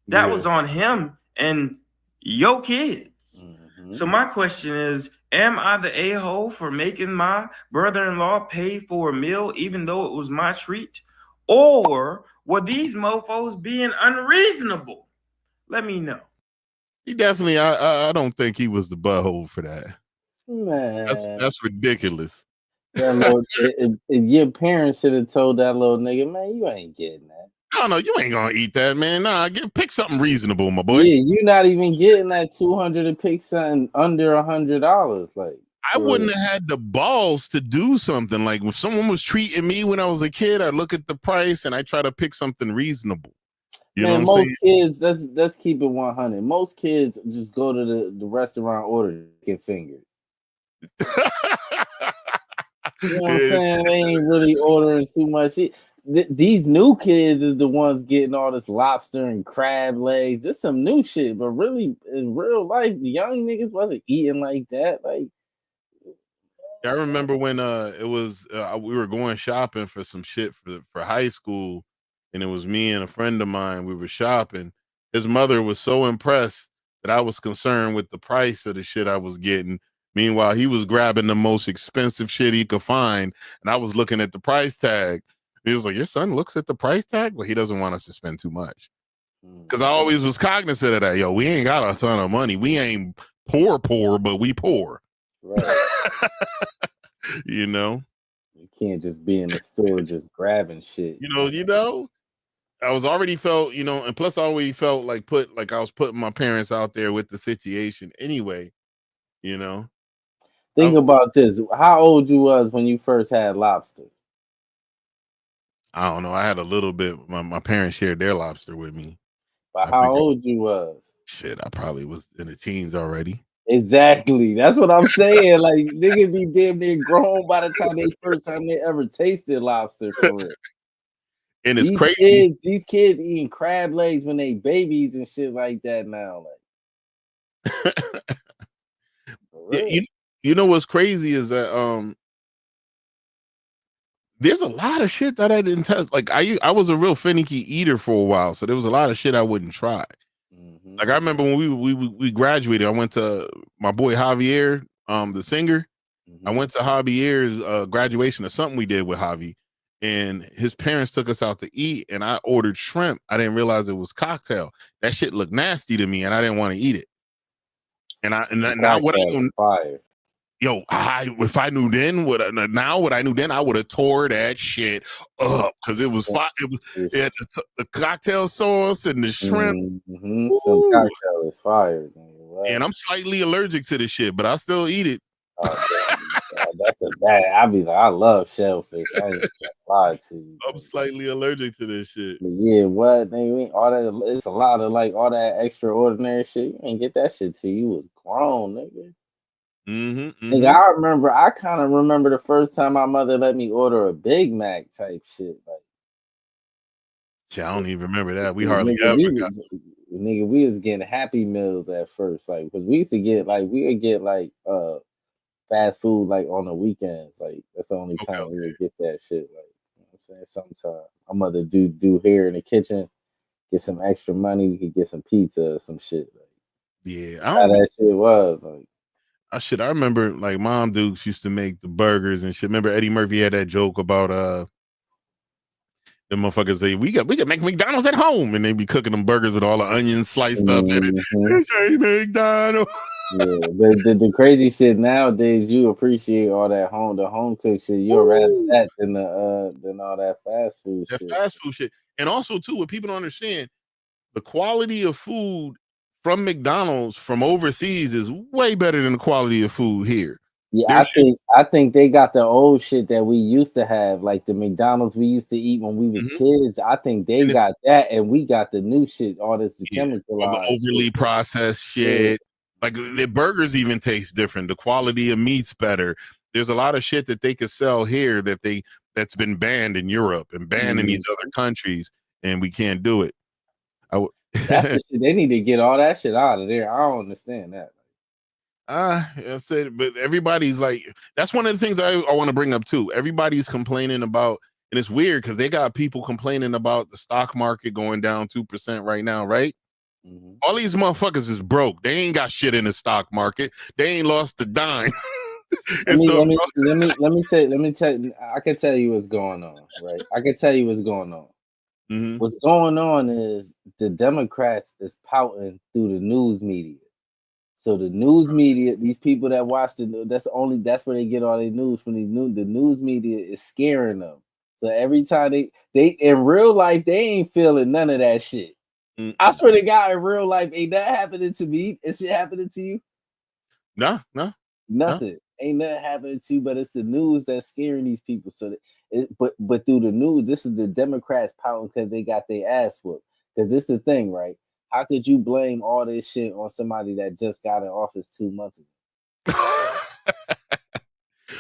That was on him and your kids. Mm-hmm. So my question is, am I the a-hole for making my brother-in-law pay for a meal even though it was my treat? Or were these mofos being unreasonable? Let me know. He definitely, I don't think he was the butthole for that. Man, that's ridiculous. If your parents should have told that little nigga, man, you ain't getting that. I don't know, you ain't gonna eat that, man. Nah, pick something reasonable, my boy. Yeah, you're not even getting that 200 to pick something under $100. Like, I wouldn't have had the balls to do something like if someone was treating me when I was a kid, I'd look at the price and I try to pick something reasonable. You know what I'm saying? Kids, let's keep it 100. Most kids just go to the restaurant, order, get fingered. You know what I'm saying? They ain't really ordering too much. These new kids is the ones getting all this lobster and crab legs. Just some new shit, but really in real life, the young niggas wasn't eating like that. Like, I remember when it was we were going shopping for some shit for high school, and it was me and a friend of mine. We were shopping. His mother was so impressed that I was concerned with the price of the shit I was getting. Meanwhile, he was grabbing the most expensive shit he could find, and I was looking at the price tag. He was like, "Your son looks at the price tag, but he doesn't want us to spend too much." Because I always was cognizant of that. Yo, we ain't got a ton of money. We ain't poor, but we poor. Right. You know, you can't just be in the store just grabbing shit. You know, I was already felt, and plus I already felt like I was putting my parents out there with the situation anyway. Think about this. How old you was when you first had lobster? I don't know. I had a little bit. My parents shared their lobster with me. But how old you was? Shit, I probably was in the teens already. Exactly. That's what I'm saying. Like, niggas be damn near grown by the time first time they ever tasted lobster for real. And it's crazy. These kids eating crab legs when they babies and shit like that now. Like, you know what's crazy is that there's a lot of shit that I didn't test. Like I was a real finicky eater for a while, so there was a lot of shit I wouldn't try. Mm-hmm. Like I remember when we graduated, I went to my boy Javier, the singer. Mm-hmm. I went to Javier's graduation of something we did with Javi, and his parents took us out to eat, and I ordered shrimp. I didn't realize it was cocktail. That shit looked nasty to me, and I didn't want to eat it. And now what I don't. Fire. Yo, if I knew then what I knew then, I would have tore that shit up because it was fire. It had the cocktail sauce and the shrimp. Mm-hmm. Some cocktail is fire. And I'm slightly allergic to this shit, but I still eat it. That's a bad. I be like, I love shellfish. I ain't gonna lie to you. I'm slightly allergic to this shit. Yeah, what? Nigga, all that. It's a lot of like all that extraordinary shit. You ain't get that shit till you was grown, nigga. Nigga, I kind of remember the first time my mother let me order a Big Mac type shit. Like, I don't even remember that. We hardly ever got. Nigga, we was getting Happy Meals at first, like, because we used to get we would get fast food like on the weekends. Like, that's the only time we would get that shit. Like, you know what I'm saying? Sometimes my mother do hair in the kitchen, get some extra money, we could get some pizza or some shit. Like, yeah, how that shit was like. I remember like Mom Dukes used to make the burgers and shit. Remember Eddie Murphy had that joke about the motherfuckers say we can make McDonald's at home, and they be cooking them burgers with all the onions sliced up in it. This ain't McDonald's. Yeah, but the crazy shit nowadays, you appreciate all that the home cooked shit. You'll rather that than all that fast food shit. Fast food shit. And also too, what people don't understand, the quality of food from McDonald's from overseas is way better than the quality of food here. Yeah, I think they got the old shit that we used to have, like the McDonald's we used to eat when we was kids. I think they got that, and we got the new shit, all this chemicalized, all the overly processed shit. Yeah. Like the burgers even taste different. The quality of meat's better. There's a lot of shit that they could sell here that's been banned in Europe and banned in these other countries, and we can't do it. That's the shit. They need to get all that shit out of there. I don't understand that. I said, but everybody's like, that's one of the things I want to bring up too. Everybody's complaining about, and it's weird because they got people complaining about the stock market going down 2% right now, right? All these motherfuckers is broke. They ain't got shit in the stock market. They ain't lost a dime. Let me tell you, I can tell you what's going on, right? I can tell you what's going on. What's going on is the Democrats is pouting through the news media. So the news media, these people that watch that's where they get all their news from. The news media is scaring them. So every time they in real life, they ain't feeling none of that shit. I swear to God, in real life, ain't that happening to me? Is shit happening to you? No. Nothing. Ain't nothing happening to you, but it's the news that's scaring these people. So but through the news, this is the Democrats pouting because they got their ass whooped. Because this is the thing, right? How could you blame all this shit on somebody that just got in office 2 months ago?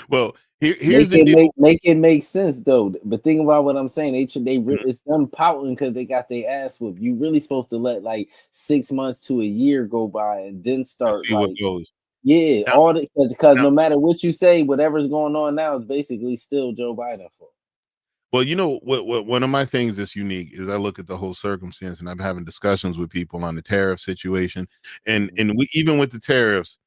Well, here's the deal. Make it make sense though. But think about what I'm saying. It's them pouting because they got their ass whooped. You really supposed to let like 6 months to a year go by and then start see what goes. Yeah, all because no matter what you say, whatever's going on now is basically still Joe Biden for. Well, you know what one of my things that's unique is I look at the whole circumstance, and I'm having discussions with people on the tariff situation, and even with the tariffs,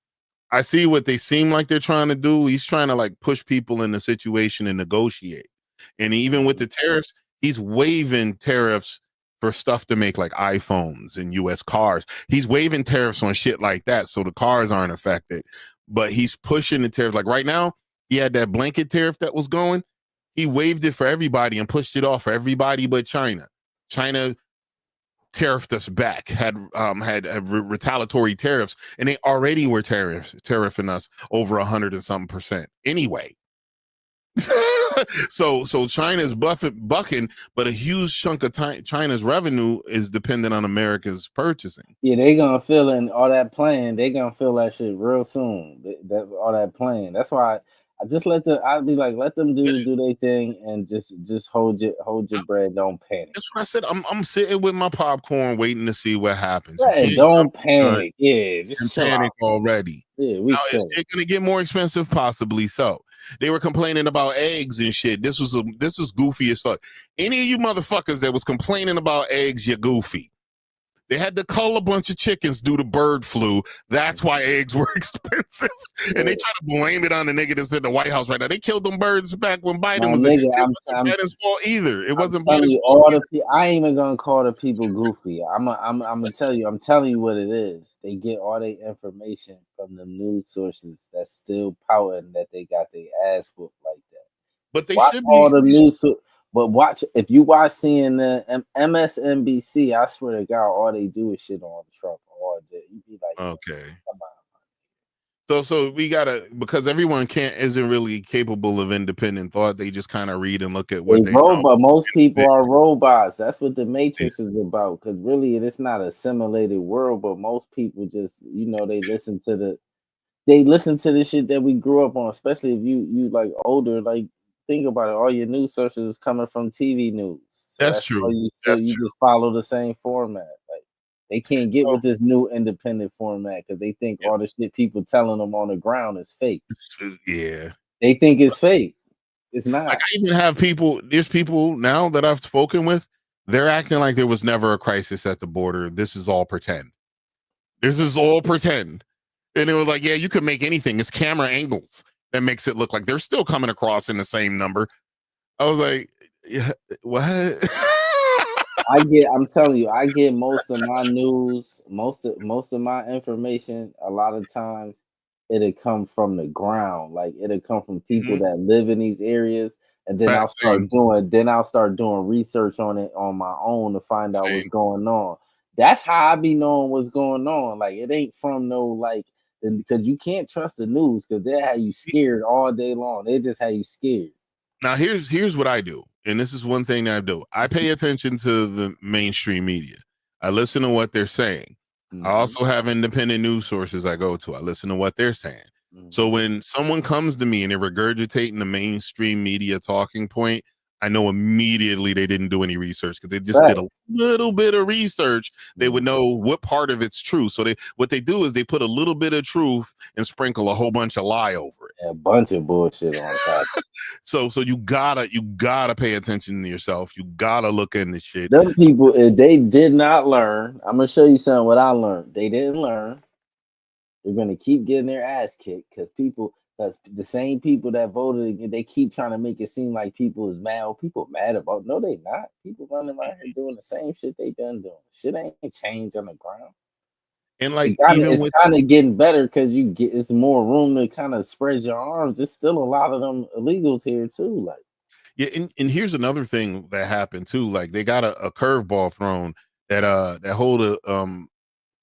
I see what they seem like they're trying to do. He's trying to like push people in the situation and negotiate, and even with the tariffs, he's waiving tariffs for stuff to make like iPhones and U.S. cars. He's waiving tariffs on shit like that, so the cars aren't affected. But he's pushing the tariffs. Like right now, he had that blanket tariff that was going. He waived it for everybody and pushed it off for everybody but China. China tariffed us back, had retaliatory tariffs, and they already were tariffing us over 100 and something percent anyway. So China's bucking, but a huge chunk of China's revenue is dependent on America's purchasing. Yeah, they gonna feel it, and all that plan. They gonna feel that shit real soon. That's all that plan. That's why I just let them do their thing and just hold your bread. Don't panic. That's what I said. I'm sitting with my popcorn, waiting to see what happens. Yeah, don't panic. Yeah, just panic already. Yeah, is it gonna get more expensive? Possibly so. They were complaining about eggs and shit. This was goofy as fuck. Any of you motherfuckers that was complaining about eggs, you're goofy. They had to cull a bunch of chickens due to bird flu. That's why eggs were expensive. And they try to blame it on the nigga that's in the White House right now. They killed them birds back when Biden was in. It wasn't Biden's fault either. It wasn't Biden's fault. I ain't even gonna call the people goofy. I'm gonna tell you. I'm telling you what it is. They get all their information from the news sources that's still pouting that they got their ass whooped like that. But they watch should all be. the news. But watch, if you watch CNN, MSNBC, I swear to God, all they do is shit on Trump all day. You be like, okay, come on. So we gotta, because everyone isn't really capable of independent thought. They just kind of read and look at what they know. But most people are robots. That's what the Matrix is about. Because really, it's not a simulated world. But most people just, they listen to the shit that we grew up on. Especially if you like older, like. Think about it. All your news sources is coming from TV news. So that's true. You just follow the same format. Like they can't get with this new independent format because they think all the shit people telling them on the ground is fake. Yeah, they think it's fake. It's not. Like I even have people. There's people now that I've spoken with. They're acting like there was never a crisis at the border. This is all pretend. This is all pretend. And it was like, yeah, you could make anything. It's camera angles that makes it look like they're still coming across in the same number. I was like, yeah, what? I'm telling you, I get most of my news, most of my information. A lot of times, it'll come from the ground. Like it'll come from people that live in these areas, and then I'll start doing research on it on my own to find out what's going on. That's how I be knowing what's going on. Like it ain't from no like. Because you can't trust the news because they have you scared all day long. They just have you scared. Now here's what I do, and this is one thing that I do. I pay attention to the mainstream media. I listen to what they're saying. I also have independent news sources I go to. I listen to what they're saying. So when someone comes to me and they're regurgitating the mainstream media talking point, I know immediately they didn't do any research because they just did a little bit of research. They would know what part of it's true. So what they do is they put a little bit of truth and sprinkle a whole bunch of lie over it. A bunch of bullshit on top. So you gotta pay attention to yourself. You gotta look into shit. Them people, if they did not learn, I'm gonna show you something what I learned. They didn't learn. They're gonna keep getting their ass kicked because the same people that voted, they keep trying to make it seem like people is mad. Or people mad about. No, they not. People running around here doing the same shit they been doing. Shit ain't changed on the ground. And like it's kind of getting better because it's more room to kind of spread your arms. There's still a lot of them illegals here too. Like, yeah, and here's another thing that happened too. Like they got a curveball thrown that whole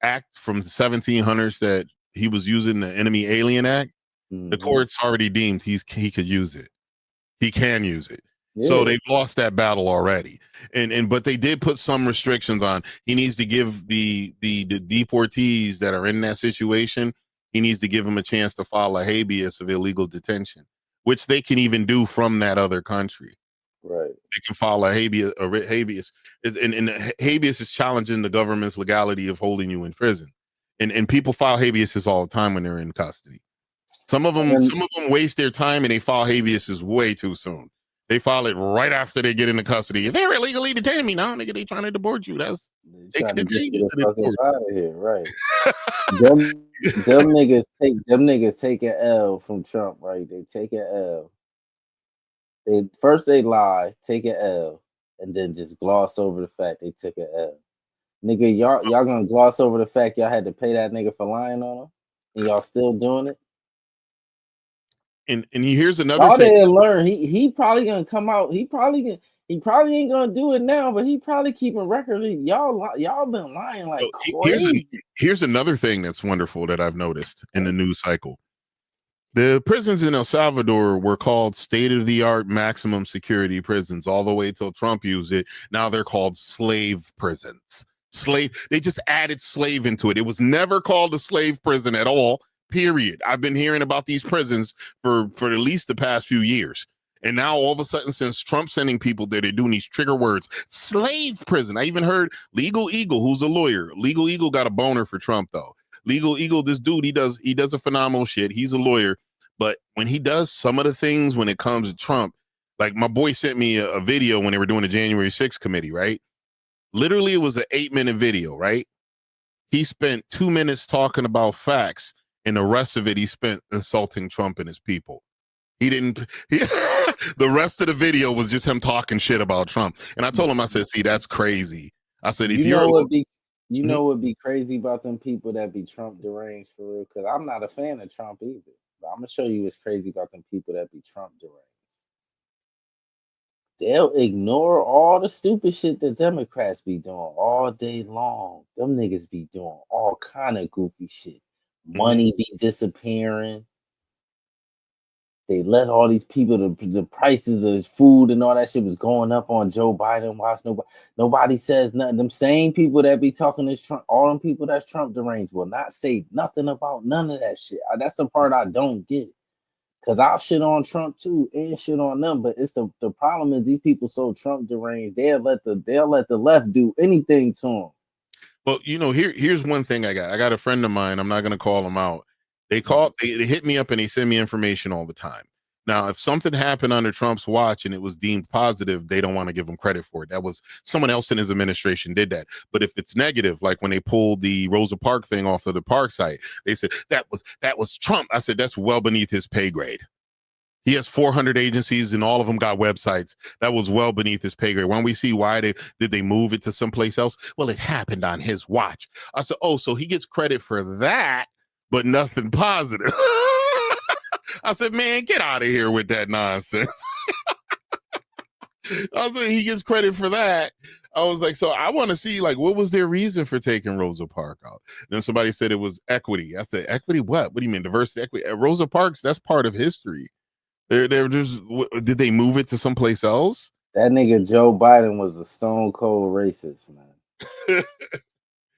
act from the 1700s that he was using, the Enemy Alien Act. The court's already deemed he could use it. He can use it. Yeah. So they've lost that battle already. But they did put some restrictions on. He needs to give the deportees that are in that situation, he needs to give them a chance to file a habeas of illegal detention, which they can even do from that other country. Right. They can file a habeas. And habeas is challenging the government's legality of holding you in prison. And people file habeas all the time when they're in custody. Some of them waste their time and they file habeas way too soon. They file it right after they get into custody. They're illegally detaining me now, nigga. They trying to deport you. They can detain you to the out of here, right? them niggas take an L from Trump, right? They take an L. They lie, take an L, and then just gloss over the fact they took an L. Nigga, y'all gonna gloss over the fact y'all had to pay that nigga for lying on him, and y'all still doing it. And here's another thing. They didn't learn. He probably gonna come out. He probably ain't gonna do it now, but he probably keeping record. Y'all been lying like crazy. Here's another thing that's wonderful that I've noticed in the news cycle. The prisons in El Salvador were called state-of-the-art maximum security prisons all the way till Trump used it. Now they're called slave prisons. They just added slave into it. It was never called a slave prison at all. Period. I've been hearing about these prisons for at least the past few years. And now all of a sudden, since Trump's sending people there, they're doing these trigger words, slave prison. I even heard Legal Eagle, who's a lawyer. Legal Eagle got a boner for Trump, though. Legal Eagle, this dude, he does a phenomenal shit. He's a lawyer. But when he does some of the things when it comes to Trump, like my boy sent me a video when they were doing the January 6th committee, right? Literally, it was an 8-minute video, right? He spent 2 minutes talking about facts, and the rest of it he spent insulting Trump and his people. The rest of the video was just him talking shit about Trump. And I told him, I said, see, that's crazy. I said, if know what be crazy about them people that be Trump deranged for real? Because I'm not a fan of Trump either. But I'm gonna show you what's crazy about them people that be Trump deranged. They'll ignore all the stupid shit the Democrats be doing all day long. Them niggas be doing all kind of goofy shit. Money be disappearing. They let all these people, the prices of food and all that shit was going up on Joe Biden. Watch nobody says nothing. Them same people that be talking this Trump, all them people that's Trump deranged will not say nothing about none of that shit. That's the part I don't get. Cause I'll shit on Trump too and shit on them, but it's the problem is these people so Trump deranged, they'll let the left do anything to them. Well, here's one thing I got a friend of mine. I'm not gonna call him out. They hit me up and they send me information all the time. Now, if something happened under Trump's watch and it was deemed positive, they don't want to give him credit for it. That was someone else in his administration did that. But if it's negative, like when they pulled the Rosa Parks thing off of the park site, they said that was Trump. I said, that's well beneath his pay grade. He has 400 agencies and all of them got websites. That was well beneath his pay grade. When we see why did they move it to someplace else? Well, it happened on his watch. I said, oh, so he gets credit for that, but nothing positive. I said, man, get out of here with that nonsense. I said, he gets credit for that. I was like, so I want to see, like, what was their reason for taking Rosa Parks out? And then somebody said it was equity. I said, equity what? What do you mean, diversity, equity? Rosa Parks, that's part of history. They're just, did they move it to someplace else? That nigga Joe Biden was a stone cold racist, man.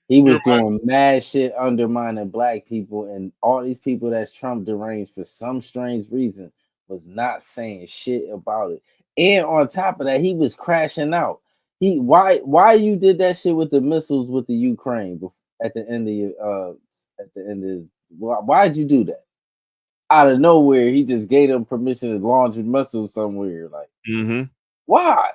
He was doing mad shit undermining black people, and all these people that's Trump deranged for some strange reason was not saying shit about it. And on top of that, he was crashing out. Why you did that shit with the missiles with the Ukraine at the end of his why'd you do that? Out of nowhere, he just gave them permission to launch missiles somewhere. Like, why?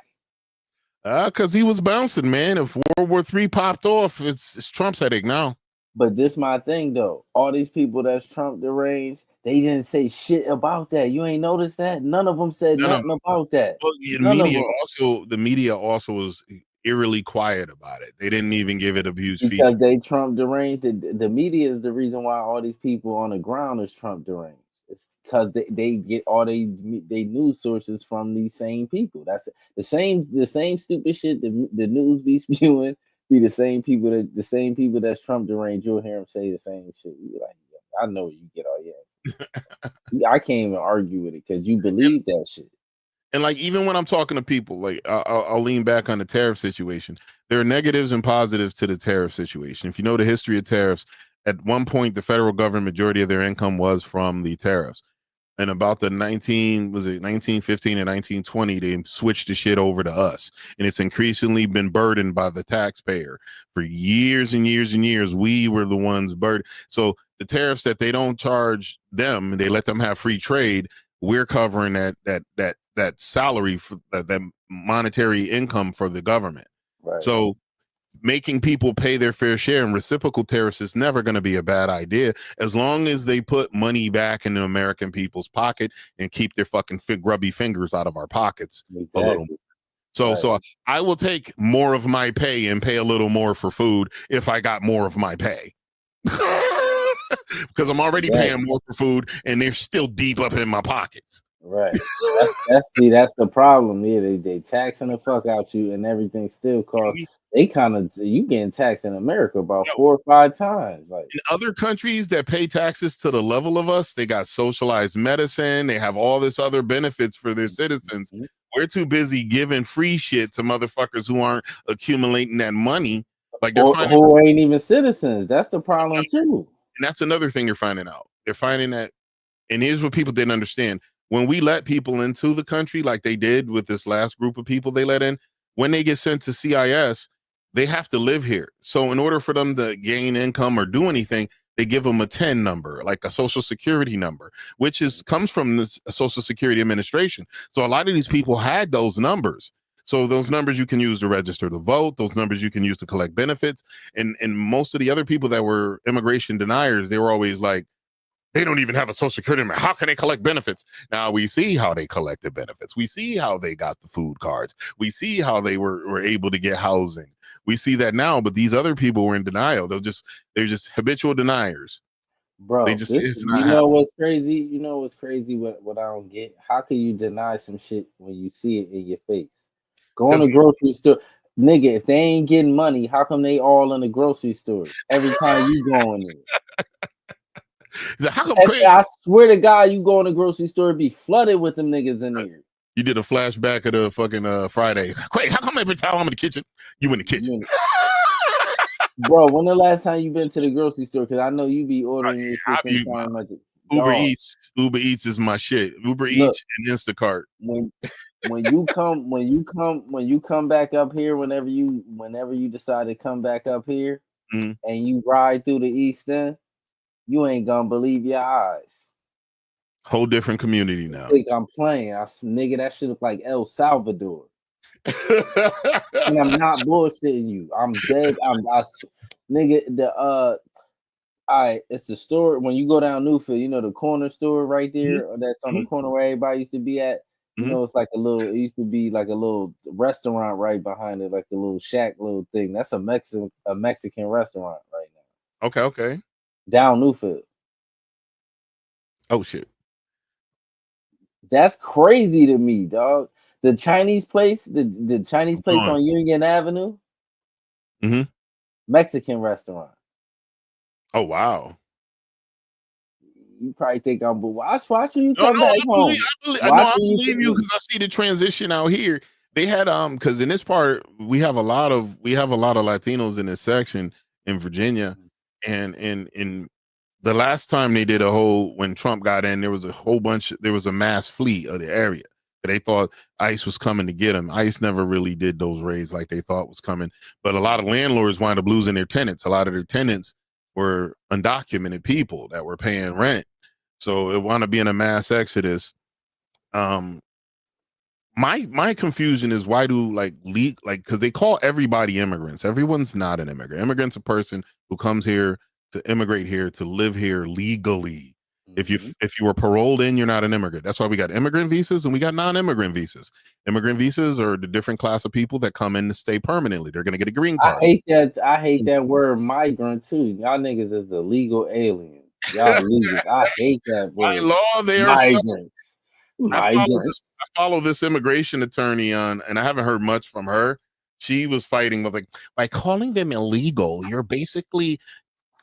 Because he was bouncing, man. If World War III popped off, it's Trump's headache now. But this my thing, though. All these people that's Trump deranged, they didn't say shit about that. You ain't noticed that? None of them said nothing about that. Well, the media also was eerily quiet about it. They didn't even give it a huge feature. Because they Trump deranged. The media is the reason why all these people on the ground is Trump deranged. It's because they get all they news sources from these same people. That's the same stupid shit the news be spewing. Be the same people that's Trump deranged. You'll hear them say the same shit. You're like, I know you get all I can't even argue with it because you believe that shit. And like, even when I'm talking to people, like I'll lean back on the tariff situation. There are negatives and positives to the tariff situation. If you know the history of tariffs, at one point, the federal government, majority of their income was from the tariffs. And about the 1915 and 1920, they switched the shit over to us. And it's increasingly been burdened by the taxpayer. For years and years and years, we were the ones burdened. So the tariffs that they don't charge them, they let them have free trade, we're covering that salary, for that monetary income for the government. Right. So making people pay their fair share and reciprocal tariffs is never going to be a bad idea, as long as they put money back in the American people's pocket and keep their fucking grubby fingers out of our pockets. Exactly. A little. So I will take more of my pay and pay a little more for food if I got more of my pay. Because I'm already paying more for food and they're still deep up in my pockets. Right. That's the problem. Yeah, they taxing the fuck out you and everything still costs. They you getting taxed in America about 4 or 5 times. Like in other countries that pay taxes to the level of us, they got socialized medicine. They have all this other benefits for their citizens. We're too busy giving free shit to motherfuckers who aren't accumulating that money. Like who ain't even citizens. That's the problem too. And that's another thing you're finding out. They're finding that, and here's what people didn't understand. When we let people into the country, like they did with this last group of people they let in, when they get sent to CIS, they have to live here. So in order for them to gain income or do anything, they give them a 10 number, like a social security number, which comes from the Social Security Administration. So a lot of these people had those numbers. So those numbers you can use to register to vote. Those numbers you can use to collect benefits. And most of the other people that were immigration deniers, they were always like, they don't even have a social security number. How can they collect benefits? Now we see how they collected benefits. We see how they got the food cards. We see how they were able to get housing. We see that now, but these other people were in denial. They're just habitual deniers. Bro, They just, it's not you know happening. what's crazy? You know what's crazy? What I don't get? How can you deny some shit when you see it in your face? Go in the grocery store, nigga. If they ain't getting money, how come they all in the grocery stores every time you go in there? Like, how come I swear to God, you go in the grocery store, be flooded with them niggas in there. You did a flashback of the fucking Friday. Craig, how come every time I'm in the kitchen, you in the kitchen? Bro, when the last time you been to the grocery store? Because I know you be ordering your shit sometime. Like Uber Eats is my shit. Uber Eats and Instacart. When you come back up here, whenever you decide to come back up here, and you ride through the East End, you ain't gonna believe your eyes. Whole different community now. I think I'm playing. Nigga, that shit look like El Salvador. And I'm not bullshitting you. I'm dead. Nigga, all right, it's the store when you go down Newfield, you know the corner store right there, that's on the corner where everybody used to be at. You know, it's like it used to be like a little restaurant right behind it, like a little shack little thing. That's a Mexican restaurant right now. Okay. Down Newfield. Oh shit. That's crazy to me, dog. The Chinese place, the Chinese place on Union Avenue. Mexican restaurant. Oh wow. You probably think I'm, but watch when you come back home. I believe you because I see the transition out here. They had because in this part we have a lot of Latinos in this section in Virginia, and in the last time they did when Trump got in, there was a mass fleet of the area. They thought ICE was coming to get them. ICE never really did those raids like they thought was coming. But a lot of landlords wound up losing their tenants. A lot of their tenants were undocumented people that were paying rent. So it wound up being a mass exodus. My confusion is why do because they call everybody immigrants. Everyone's not an immigrant. Immigrant's a person who comes here to immigrate here, to live here legally. If you were paroled in, you're not an immigrant. That's why we got immigrant visas and we got non-immigrant visas. Immigrant visas are the different class of people that come in to stay permanently. They're going to get a green card. I hate that word migrant too. Y'all niggas is the legal aliens. Y'all illegals. I hate that word. By law, they are migrants. I follow this immigration attorney on, and I haven't heard much from her. She was fighting with by calling them illegal, you're basically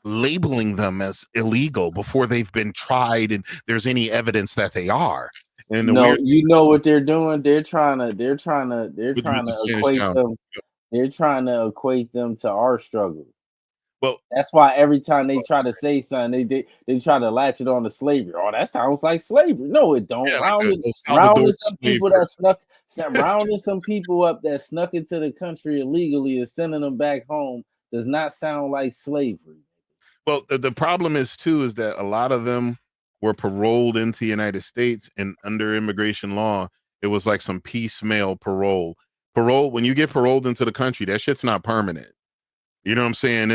labeling them as illegal before they've been tried and there's any evidence that they are. And you know what they're doing? They're trying to equate them. They're trying to equate them to our struggle. Well, that's why every time they try to say something, they try to latch it on to slavery. Oh, that sounds like slavery. No, it don't. Rounding some people some people up that snuck into the country illegally and sending them back home does not sound like slavery. Well, the problem is that a lot of them were paroled into the United States, and under immigration law, it was like some piecemeal parole. When you get paroled into the country, that shit's not permanent. You know what I'm saying?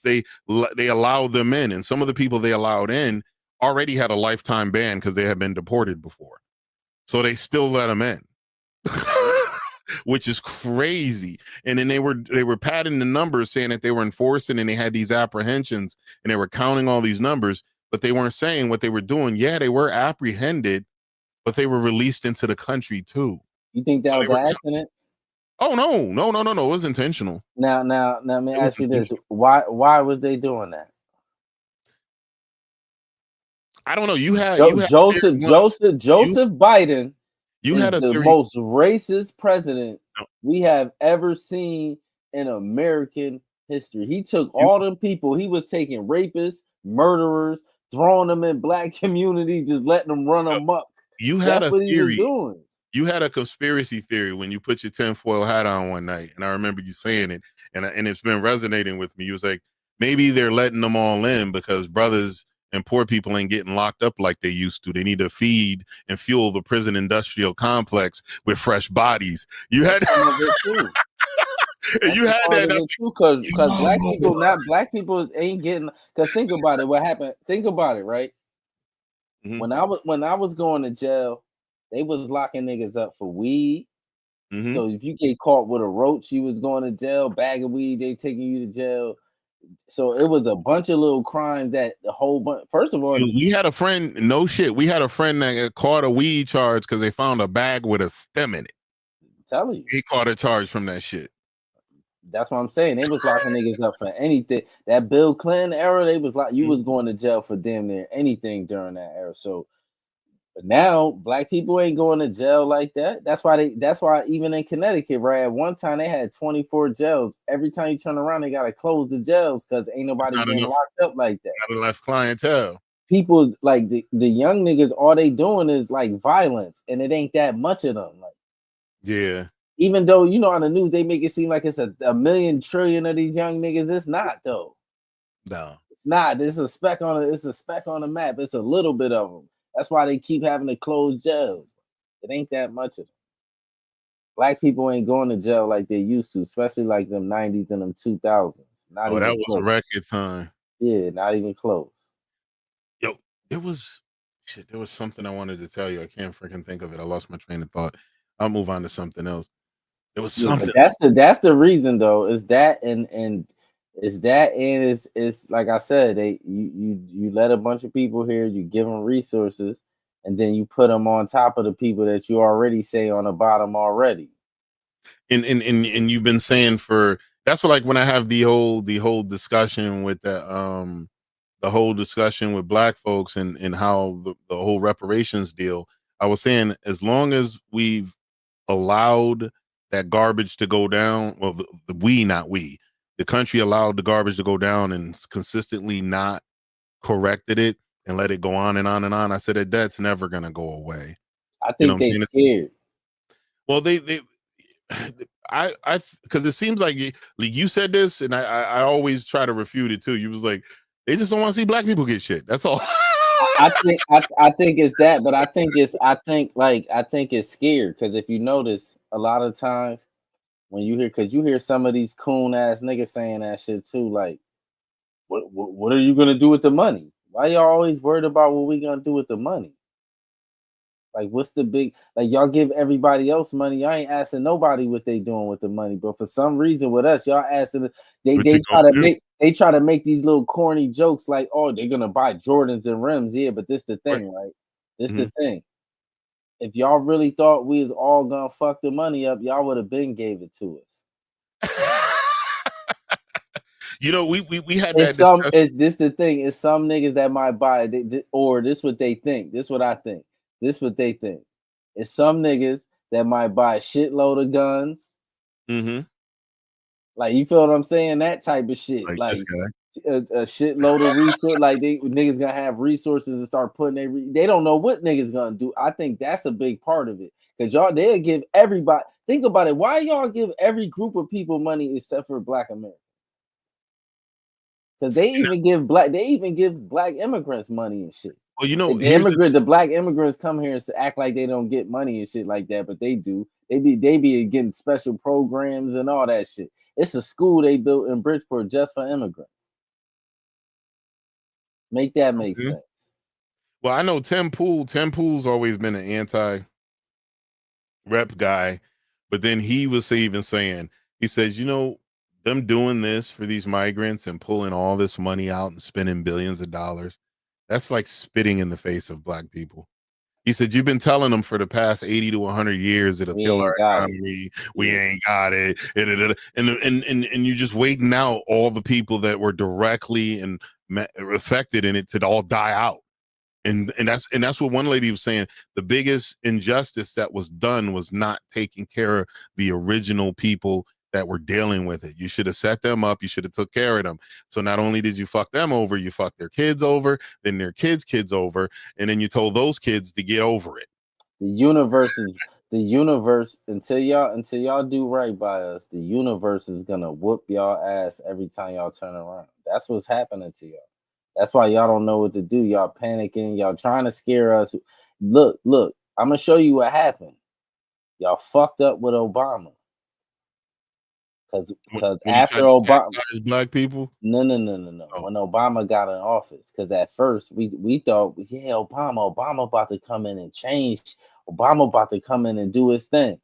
They allowed them in, and some of the people they allowed in already had a lifetime ban because they had been deported before. So they still let them in. Which is crazy. And then they were padding the numbers, saying that they were enforcing, and they had these apprehensions and they were counting all these numbers, but they weren't saying what they were doing. Yeah, they were apprehended, but they were released into the country too. You think that was an accident? Oh no. It was intentional. Now let me ask you this. Why was they doing that? I don't know. You had Joseph Biden. You had the most racist president we have ever seen in American history. He took all them people. He was taking rapists, murderers, throwing them in black communities, just letting them run amok. That's what he was doing. You had a conspiracy theory when you put your tinfoil hat on one night, and I remember you saying it, and it's been resonating with me. You was like, maybe they're letting them all in because brothers and poor people ain't getting locked up like they used to. They need to feed and fuel the prison industrial complex with fresh bodies. You had some of it too. you had that too, because black people ain't getting. Because think about it, what happened? Think about it, right? Mm-hmm. When I was going to jail, they was locking niggas up for weed. Mm-hmm. So if you get caught with a roach, you was going to jail. Bag of weed, they taking you to jail. So it was a bunch of little crimes that the whole bunch. First of all, we had a friend. No shit, we had a friend that got caught a weed charge because they found a bag with a stem in it. Tell you, he caught a charge from that shit. That's what I'm saying. They was locking niggas up for anything. That Bill Clinton era, they was like, you was going to jail for damn near anything during that era. So, but now black people ain't going to jail like that. That's why even in Connecticut, right? At one time they had 24 jails. Every time you turn around, they gotta close the jails because ain't nobody getting locked up like that. Not enough clientele. People like the young niggas, all they doing is like violence, and it ain't that much of them. Like, yeah. Even though, on the news, they make it seem like it's a million trillion of these young niggas. It's not, though. No. It's not. It's a speck on the map. It's a little bit of them. That's why they keep having to close jails. It ain't that much of them. Black people ain't going to jail like they used to, especially like them 90s and them 2000s. Not even that was close. a record time. Yeah, not even close. Yo, there was something I wanted to tell you. I can't freaking think of it. I lost my train of thought. I'll move on to something else. There was something. That's the reason though. Is that and it's like I said, you let a bunch of people here, you give them resources, and then you put them on top of the people that you already say on the bottom already. And you've been saying that's what, like when I have the whole discussion with the whole discussion with black folks and how the whole reparations deal. I was saying, as long as we've allowed that garbage to go down, well, the country allowed the garbage to go down and consistently not corrected it and let it go on and on and on. I said that's never gonna go away. I think they're scared. Well, I because it seems like you said this, and I always try to refute it too. You was like, they just don't want to see black people get shit. That's all. I think it's that, but I think it's scared because if you notice, a lot of times when you hear some of these coon ass niggas saying that shit too, like, what are you gonna do with the money? Why y'all always worried about what we gonna do with the money? Like, what's the big, like, y'all give everybody else money. Y'all ain't asking nobody what they doing with the money. But for some reason with us, y'all asking, they try to make these little corny jokes like, oh, they're going to buy Jordans and rims. Yeah, but this the thing, right? This the thing. If y'all really thought we was all going to fuck the money up, y'all would have been gave it to us. We had that. This the thing. It's some niggas that might buy it, or this what they think. This what I think. This what they think. It's some niggas that might buy a shitload of guns. Mm-hmm. Like, you feel what I'm saying? That type of shit. Like a shitload of resources. Like, niggas gonna have resources and start putting they don't know what niggas gonna do. I think that's a big part of it. Because they'll give everybody. Think about it. Why y'all give every group of people money except for Black Americans? Because they even give black immigrants money and shit. Well, the black immigrants come here and act like they don't get money and shit like that, but they do. They be getting special programs and all that shit. It's a school they built in Bridgeport just for immigrants. Make that make sense. Well, I know Tim Pool. Tim Pool's always been an anti-rep guy, but then he was even saying, he says, them doing this for these migrants and pulling all this money out and spending billions of dollars, that's like spitting in the face of black people. He said, you've been telling them for the past 80 to 100 years it'll kill our economy. We ain't got it. And you're just waiting out all the people that were directly and affected in it to all die out. And that's what one lady was saying. The biggest injustice that was done was not taking care of the original people that were dealing with it. You should have set them up. You should have took care of them. So not only did you fuck them over, you fucked their kids over, then their kids over, and then you told those kids to get over it. The universe until y'all do right by us, the universe is gonna whoop y'all ass every time y'all turn around. That's what's happening to y'all. That's why y'all don't know what to do. Y'all panicking. Y'all trying to scare us. Look. I'm gonna show you what happened. Y'all fucked up with Obama. Because when he after tried to Obama, chastise black people. no. Oh. When Obama got in office, because at first we thought, yeah, Obama about to come in and change. Obama about to come in and do his thing.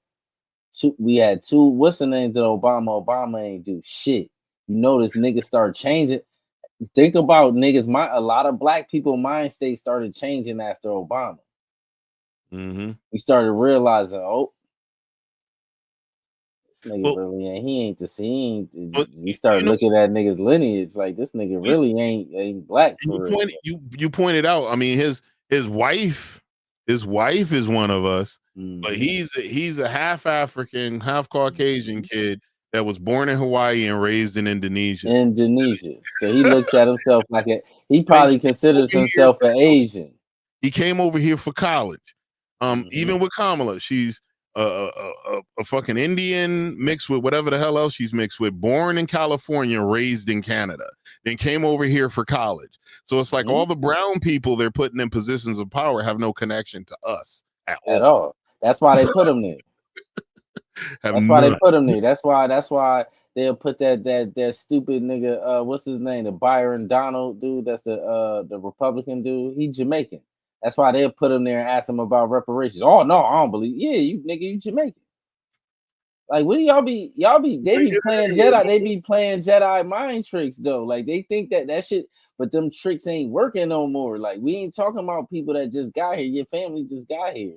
We had two. What's the names of Obama? Obama ain't do shit. You notice niggas start changing. Think about niggas. A lot of black people mind state started changing after Obama. Mm-hmm. We started realizing, oh, this nigga Well, really ain't. He ain't the same. but, We started you know, looking at niggas' lineage like this nigga really ain't black for real. You pointed out. I mean, his wife is one of us, but he's a half African, half Caucasian kid that was born in Hawaii and raised in Indonesia. So he looks at himself like he probably considers himself an Asian. He came over here for college. Even with Kamala, she's a fucking Indian mixed with whatever the hell else she's mixed with, born in California, raised in Canada, then came over here for college. So it's like all the brown people they're putting in positions of power have no connection to us at all. That's why they put them there. That's why they put him there. That's why they'll put that stupid nigga. What's his name? The Byron Donald dude. That's the Republican dude. He Jamaican. That's why they'll put him there and ask him about reparations. Oh no, I don't believe. Yeah, you nigga, you Jamaican. Like, what do y'all be? They be playing Jedi. They be playing Jedi mind tricks though. Like they think that shit, but them tricks ain't working no more. Like we ain't talking about people that just got here. Your family just got here.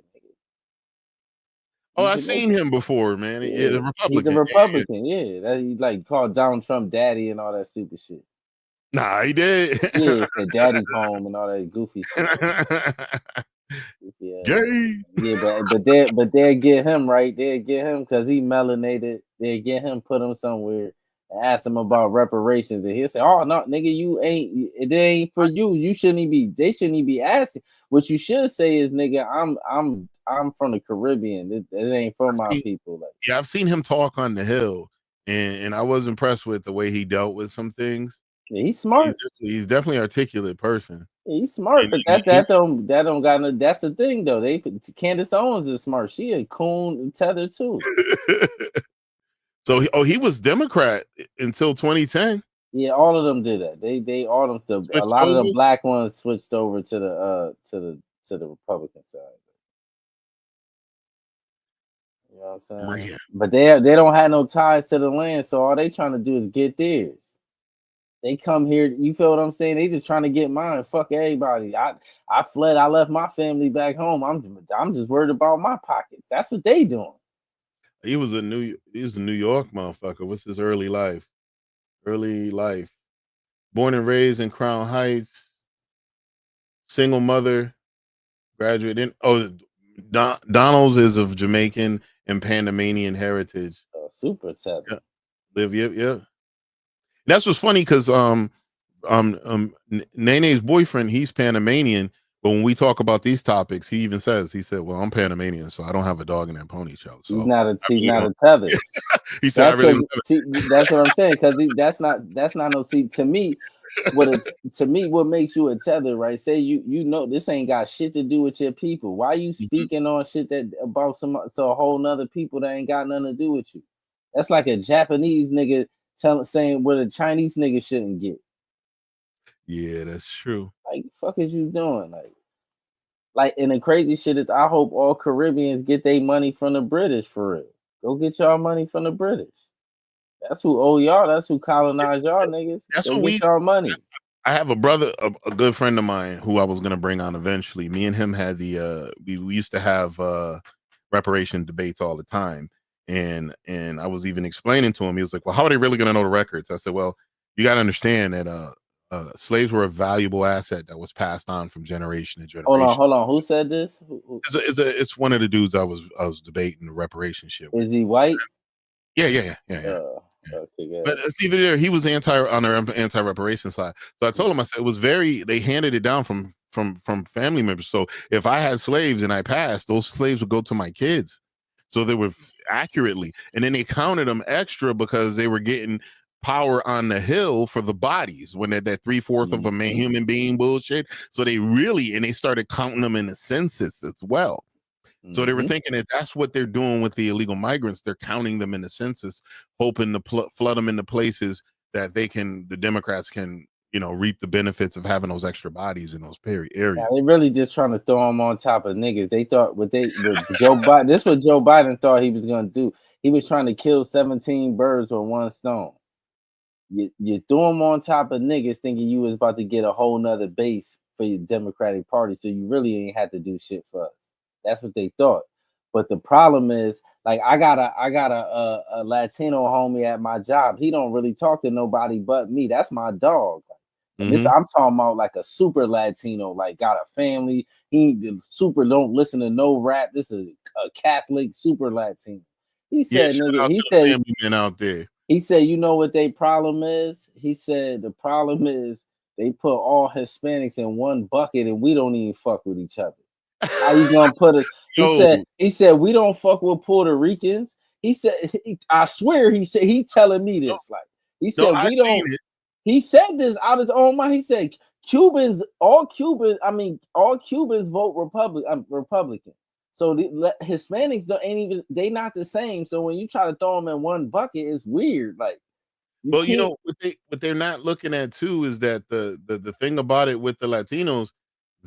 Oh, I've seen him before, man. Yeah. The Republican. He's a Republican, yeah. That he like called Donald Trump daddy and all that stupid shit. Nah, he did. Yeah, said daddy's home and all that goofy shit. Yeah, but they'll get him right. They'll get him because he melanated. They'll get him, put him somewhere, and ask him about reparations, and he'll say, "Oh no, nigga, you ain't. It ain't for you. You shouldn't be. They shouldn't be asking. What you should say is, nigga, I'm from the Caribbean. This ain't for my people." Like, yeah, I've seen him talk on the Hill, and I was impressed with the way he dealt with some things. Yeah, he's smart. He's definitely an articulate person. Yeah, he's smart, but that don't got no. That's the thing though. Candace Owens is smart. She a coon tether too. So he was Democrat until 2010. Yeah, all of them did that. They all of them. A lot of the black ones switched over to the Republican side. You know what I'm saying? Right. But they don't have no ties to the land, so all they trying to do is get theirs. They come here, you feel what I'm saying? They just trying to get mine. Fuck everybody. I fled. I left my family back home. I'm just worried about my pockets. That's what they doing. He was a New York motherfucker. What's his early life? Born and raised in Crown Heights. Single mother. Graduate in Donald's is of Jamaican and Panamanian heritage. Super tether. Yeah. That's what's funny because Nene's boyfriend, he's Panamanian, but when we talk about these topics, he said, well, I'm Panamanian, so I don't have a dog in that pony show. So he's not a tether. He said, that's what I'm saying, because that's not no. See, to me, what makes you a tether, right? Say you know this ain't got shit to do with your people. Why you speaking on shit that about so a whole nother people that ain't got nothing to do with you? That's like a Japanese nigga saying what a Chinese nigga shouldn't get. Yeah, that's true. Like, fuck is you doing? Like, and the crazy shit is, I hope all Caribbeans get their money from the British for real. Go get y'all money from the British. That's who owe y'all. That's who colonized y'all niggas. That's Go get y'all money. I have a brother, a good friend of mine, who I was gonna bring on eventually. Me and him had we used to have reparation debates all the time. And I was even explaining to him, he was like, well, how are they really going to know the records? I said, well, you got to understand that slaves were a valuable asset that was passed on from generation to generation. Hold on. Who said this? It's one of the dudes I was debating the reparation shit with. Is he white? Yeah. Okay, but it's either there. He was on their anti-reparation side. So I told him, I said, it was they handed it down from family members. So if I had slaves and I passed, those slaves would go to my kids. So they were accurately, and then they counted them extra because they were getting power on the Hill for the bodies when they're that 3/4 of a man, human being bullshit. So they started counting them in the census as well. So they were thinking that that's what they're doing with the illegal migrants. They're counting them in the census, hoping to flood them into places that the Democrats can, reap the benefits of having those extra bodies in those areas. Yeah, they really just trying to throw them on top of niggas. They thought with Joe Biden. This is what Joe Biden thought he was going to do. He was trying to kill 17 birds with one stone. You threw them on top of niggas thinking you was about to get a whole nother base for your Democratic Party. So you really ain't had to do shit for us. That's what they thought. But the problem is, like, I got a Latino homie at my job. He don't really talk to nobody but me. That's my dog. And this I'm talking about like a super Latino, like got a family. He super don't listen to no rap. This is a Catholic super Latino. He said, nigga, he said, family men out there. He said, you know what their problem is? He said the problem is they put all Hispanics in one bucket and we don't even fuck with each other. How you gonna put us? He said we don't fuck with Puerto Ricans. He said, I swear, he telling me this. Like he said, we don't. He said this out of his own mind. He said all Cubans vote Republican. So the Hispanics they not the same. So when you try to throw them in one bucket, it's weird. Like, what they're not looking at too is that the thing about it with the Latinos,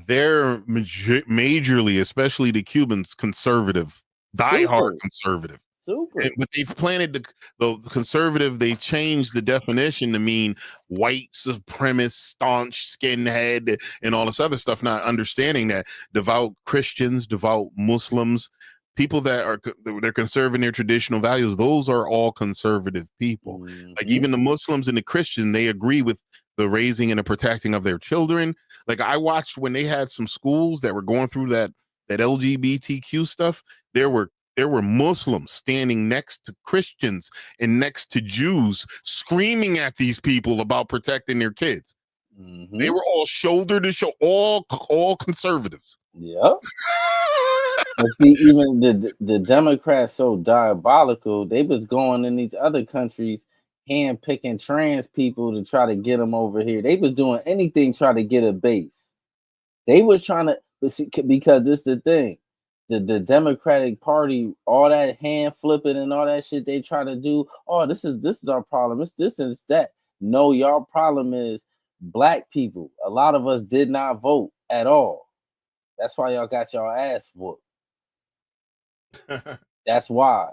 they're majorly, especially the Cubans, conservative, diehard conservative. Super. But they've planted the conservative. They changed the definition to mean white supremacist, staunch skinhead, and all this other stuff. Not understanding that devout Christians, devout Muslims, people that they're conserving their traditional values, those are all conservative people. Like even the Muslims and the Christian, they agree with the raising and the protecting of their children. Like I watched when they had some schools that were going through that LGBTQ stuff. There were Muslims standing next to Christians and next to Jews screaming at these people about protecting their kids. They were all shoulder to shoulder, all conservatives. Yeah. Let's be even the Democrats so diabolical. They was going in these other countries hand picking trans people to try to get them over here. They was doing anything try to get a base. They was trying to, because this is the thing. The Democratic Party, all that hand flipping and all that shit they try to do. Oh, this is our problem. It's this and it's that. No, y'all problem is black people. A lot of us did not vote at all. That's why y'all got y'all ass whooped. That's why.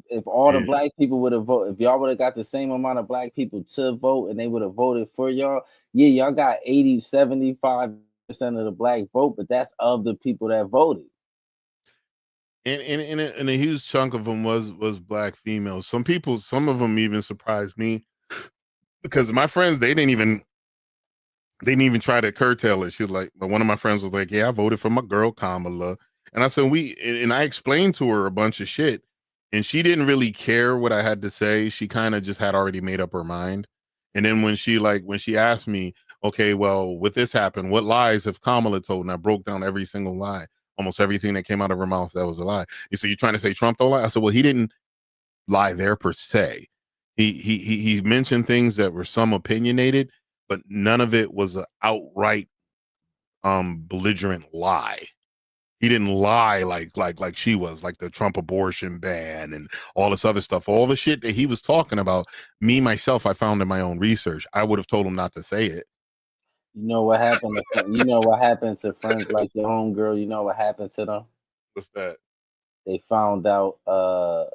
If all the black people would have voted, if y'all would have got the same amount of black people to vote and they would have voted for y'all, y'all got 75% of the black vote, but that's of the people that voted. And a huge chunk of them was black females. Some of them even surprised me because my friends, they didn't even try to curtail it. She was like, but one of my friends was like, yeah, I voted for my girl Kamala. And I said, I explained to her a bunch of shit and she didn't really care what I had to say. She kind of just had already made up her mind. And then when she asked me, okay, well, with this happened, what lies have Kamala told? And I broke down every single lie. Almost everything that came out of her mouth, that was a lie. He said, you trying to say Trump don't lie? I said, well, he didn't lie there per se. He mentioned things that were some opinionated, but none of it was an outright belligerent lie. He didn't lie like she was, like the Trump abortion ban and all this other stuff. All the shit that he was talking about, myself, I found in my own research. I would have told him not to say it. You know what happened to friends like your homegirl? You know what happened to them? What's that? They found out how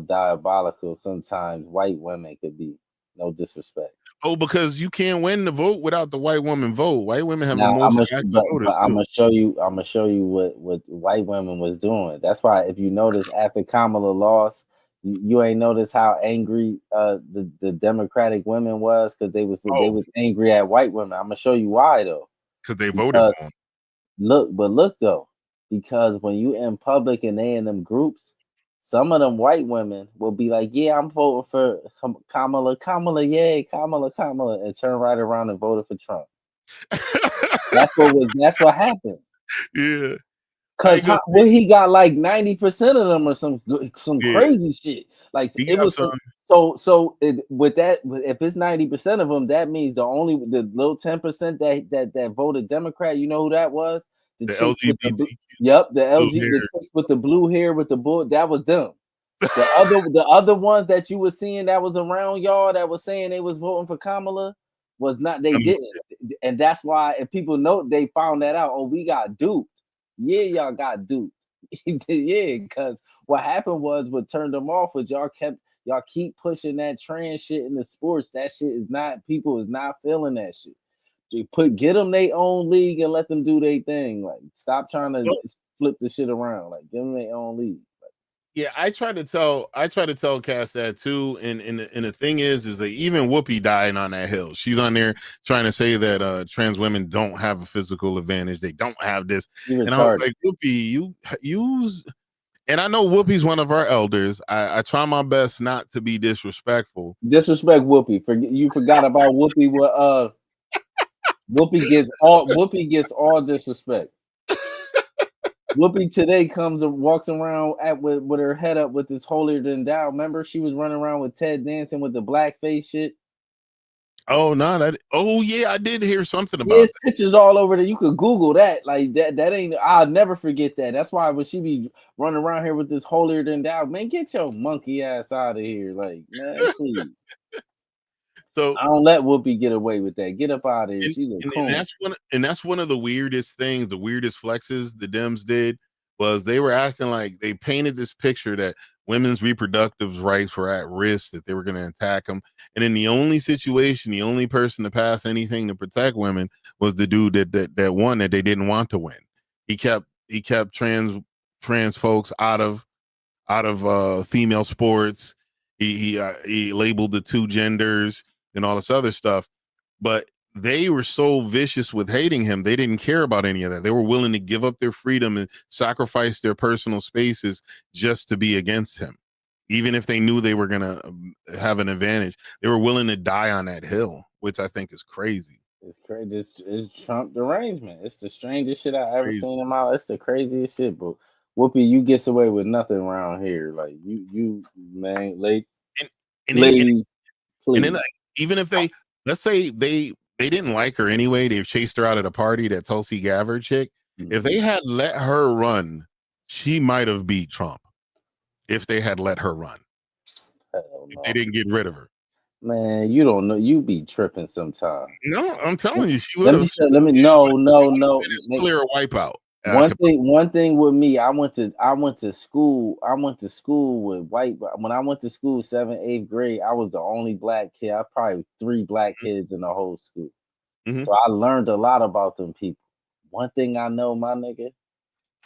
diabolical sometimes white women could be. No disrespect. Oh, because you can't win the vote without the white woman vote. White women have now, a most active voters. I'm gonna show you what white women was doing. That's why if you notice after Kamala lost, you ain't notice how angry the Democratic women was because they was angry at white women. I'm gonna show you why though. Because they voted for them. Look though, because when you in public and they in them groups, some of them white women will be like, yeah, I'm voting for Kamala, yay, Kamala, and turn right around and voted for Trump. That's what happened. Yeah. Cause he got like 90% of them or some crazy shit. Like it was with that, if it's 90% of them, that means the little 10% that voted Democrat. You know who that was? The chicks with the the chicks with the blue hair with the bull. That was them. The other ones that you were seeing that was around y'all that was saying they was voting for Kamala was not. They didn't, and that's why. If people know, they found that out. Oh, we got duped. Yeah, y'all got duped. Yeah, because what happened was what turned them off was y'all keep pushing that trans shit in the sports. That shit is not, people is not feeling that shit. Get them their own league and let them do their thing. Like, stop trying to flip the shit around. Like, give them their own league. Yeah, I try to tell Cass that too, and the thing is that even Whoopi dying on that hill. She's on there trying to say that trans women don't have a physical advantage. They don't have this, and I was like, Whoopi, you use. And I know Whoopi's one of our elders. I try my best not to be disrespectful. Disrespect Whoopi. You forgot about Whoopi. What Whoopi gets all disrespect. Whoopi today comes and walks around with her head up with this holier than thou. Remember, she was running around with Ted dancing with the blackface shit. Oh no! Oh yeah, I did hear something about that. Pictures all over there. You could Google that. Like that ain't. I'll never forget that. That's why when she be running around here with this holier than thou, man, get your monkey ass out of here, like, man, please. So I don't let Whoopi get away with that. Get up out of here. She's a coon. And that's one of the weirdest things, the weirdest flexes the Dems did was they were acting like they painted this picture that women's reproductive rights were at risk, that they were going to attack them. And in the only situation, the only person to pass anything to protect women was the dude that won that they didn't want to win. He kept trans folks out of female sports. He labeled the two genders and all this other stuff, but they were so vicious with hating him. They didn't care about any of that. They were willing to give up their freedom and sacrifice their personal spaces just to be against him. Even if they knew they were going to have an advantage, they were willing to die on that hill, which I think is crazy. It's crazy. It's Trump derangement. It's the strangest shit I ever seen in my life. It's the craziest shit, but Whoopi, you gets away with nothing around here. Like you man, lady, please. And then, like, even if they, let's say they didn't like her anyway, they've chased her out at a party, that Tulsi Gabbard chick. Mm-hmm. If they had let her run, she might have beat Trump. If they had let her run, if they didn't get rid of her. Man, you don't know. You be tripping sometime. No, I'm telling you, she would have. No. Clear a wipeout. One thing with me, I went to school with white. When I went to school, 7th, 8th grade, I was the only black kid. I probably 3 black kids in the whole school. Mm-hmm. So I learned a lot about them people. One thing I know, my nigga,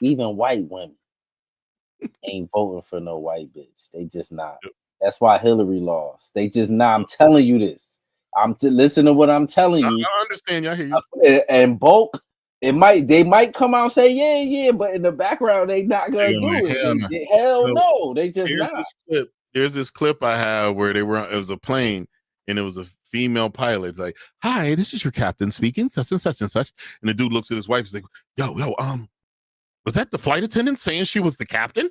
even white women ain't voting for no white bitch. They just not. That's why Hillary lost. They just not. I'm telling you this. Listen to what I'm telling you. I understand. I hear you. And bulk. They might come out and say, yeah, but in the background, they not gonna do it. Hell no. They just not. There's this clip I have where it was a plane and it was a female pilot. Like, hi, this is your captain speaking, such and such and such. And the dude looks at his wife. He's like, yo, was that the flight attendant saying she was the captain?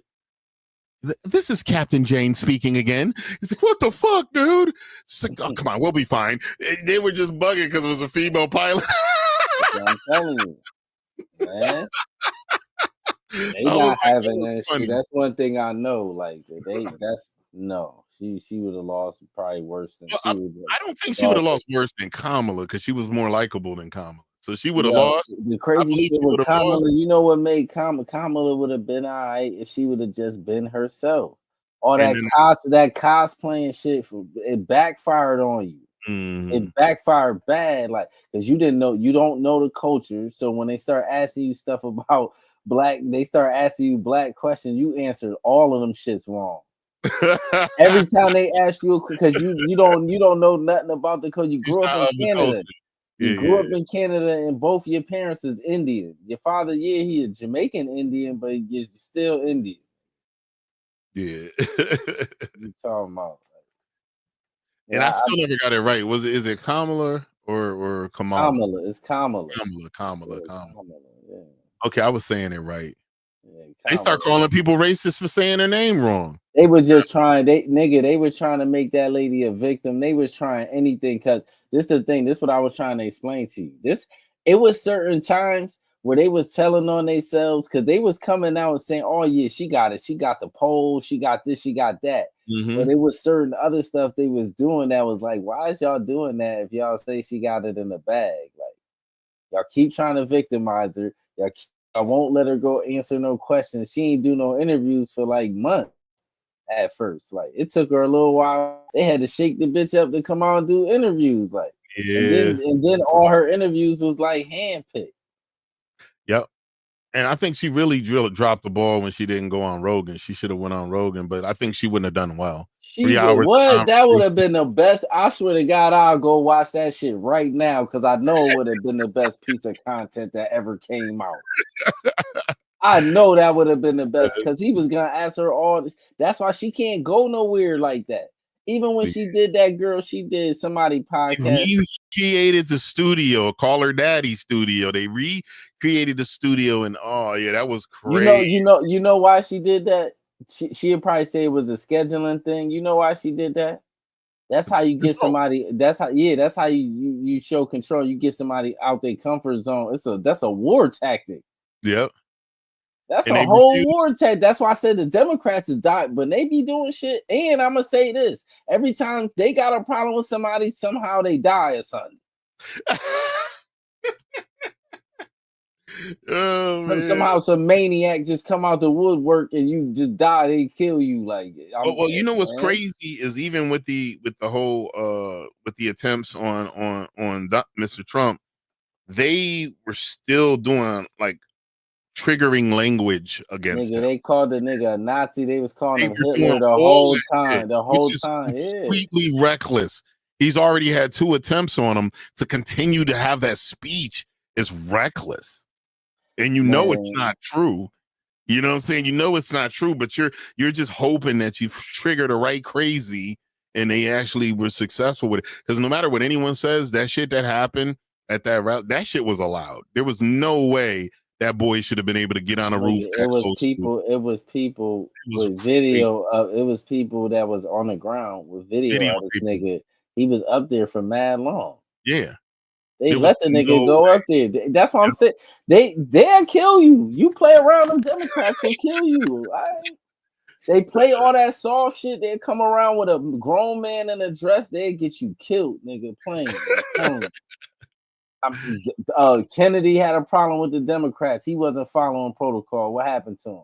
This is Captain Jane speaking again. He's like, what the fuck, dude? It's like, oh, come on, we'll be fine. They were just bugging because it was a female pilot. I'm telling you, man. They not having that shit. That's one thing I know. Like she would have lost probably worse than I don't think she would have lost worse than Kamala because she was more likable than Kamala. So she would have lost. The crazy shit with Kamala, you know what made Kamala would have been all right if she would have just been herself. All that cosplaying shit, it backfired on you. Mm-hmm. It backfired bad, like, because you don't know the culture. So when they start asking you stuff about black, they start asking you black questions. You answered all of them shits wrong. Every time they ask you, because you don't know nothing about the culture. You grew up in Canada. You grew up in Canada, and both your parents is Indian. Your father, he a Jamaican Indian, but you're still Indian. Yeah, you talking about? And I still never got it right. Is it Kamala or Kamala? Kamala. It's Kamala. Kamala. Yeah. Okay, I was saying it right. They start calling people racist for saying their name wrong. They were just trying, they were trying to make that lady a victim. They was trying anything because this is the thing. This is what I was trying to explain to you. It was certain times where they was telling on themselves because they was coming out and saying, "Oh yeah, she got it. She got the pole. She got this. She got that." But it was certain other stuff they was doing that was like, "Why is y'all doing that? If y'all say she got it in the bag, like y'all keep trying to victimize her. I won't let her go answer no questions. She ain't do no interviews for like months." At first, like it took her a little while. They had to shake the bitch up to come out and do interviews, like, and then all her interviews was like handpicked. Yep, and I think she really dropped the ball when she didn't go on Rogan. She should have went on Rogan, but I think she wouldn't have done well. That would have been the best. I swear to God, I'll go watch that shit right now because I know it would have been the best piece of content that ever came out. I know that would have been the best because he was gonna ask her all this. That's why she can't go nowhere like that. Even when she did that girl, she did somebody podcast. They recreated the studio, Call Her Daddy studio. They recreated the studio, and oh yeah, that was crazy. You know why she did that? She'd probably say it was a scheduling thing. You know why she did that? That's how you get somebody. That's how you show control. You get somebody out their comfort zone. That's a war tactic. Yep. That's a whole war tactic. That's why I said the Democrats is dying, but they be doing shit. And I'm gonna say this: every time they got a problem with somebody, somehow they die or something. Somehow some maniac just come out the woodwork and you just die. They kill you. Like, well, you know what's crazy is even with the whole with the attempts on Mr. Trump, they were still doing like triggering language against him. They called the nigga a Nazi. They was calling him Hitler the whole time. Completely reckless. He's already had 2 attempts on him. To continue to have that speech is reckless, and it's not true. You know what I'm saying? You know it's not true, but you're just hoping that you've triggered the right crazy, and they actually were successful with it. Because no matter what anyone says, that shit that happened at that route, that shit was allowed. There was no way that boy should have been able to get on a roof. It was people with video of it was people that was on the ground with video of this nigga. He was up there for mad long. Yeah. They let the nigga go up there. That's what I'm saying. They'll kill you. You play around, them Democrats will kill you. Right? They play all that soft shit. They come around with a grown man in a dress. They get you killed, nigga. Playing. Kennedy had a problem with the Democrats. He wasn't following protocol. What happened to him?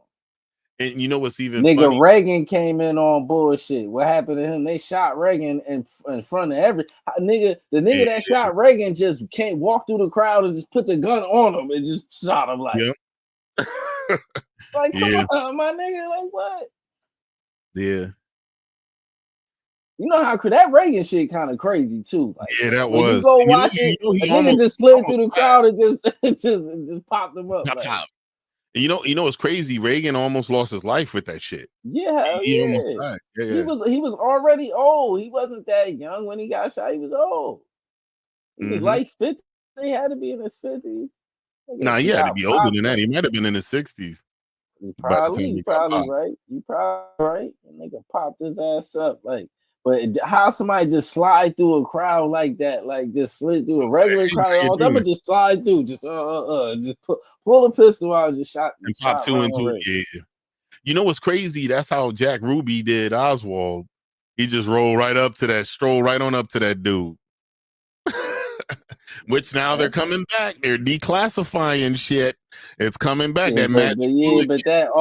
And you know what's even nigga funny? Reagan came in on bullshit. What happened to him? They shot Reagan in front of the nigga that shot Reagan just can't walk through the crowd and just put the gun on him and just shot him like, like come on, my nigga, like what? Yeah. You know how that Reagan shit kind of crazy too. Like, that when was. you go watch it, a nigga just slid through the crowd and just popped him up. Like. And you know what's crazy? Reagan almost lost his life with that shit. Yeah, he almost died. Yeah. He was already old. He wasn't that young when he got shot. He was old. He was like 50. He had to be in his 50s. Nah, he had to be older than that. He might have been in his 60s. You probably right. You probably right. And nigga popped his ass up like. But how somebody just slide through a crowd like that, like just slid through a regular crowd, I'm gonna just slide through, just pull a pistol out and just shot and pop 2 into it. Yeah. You know what's crazy? That's how Jack Ruby did Oswald. He just stroll right on up to that dude. Which now they're coming back. They're declassifying shit. It's coming back. All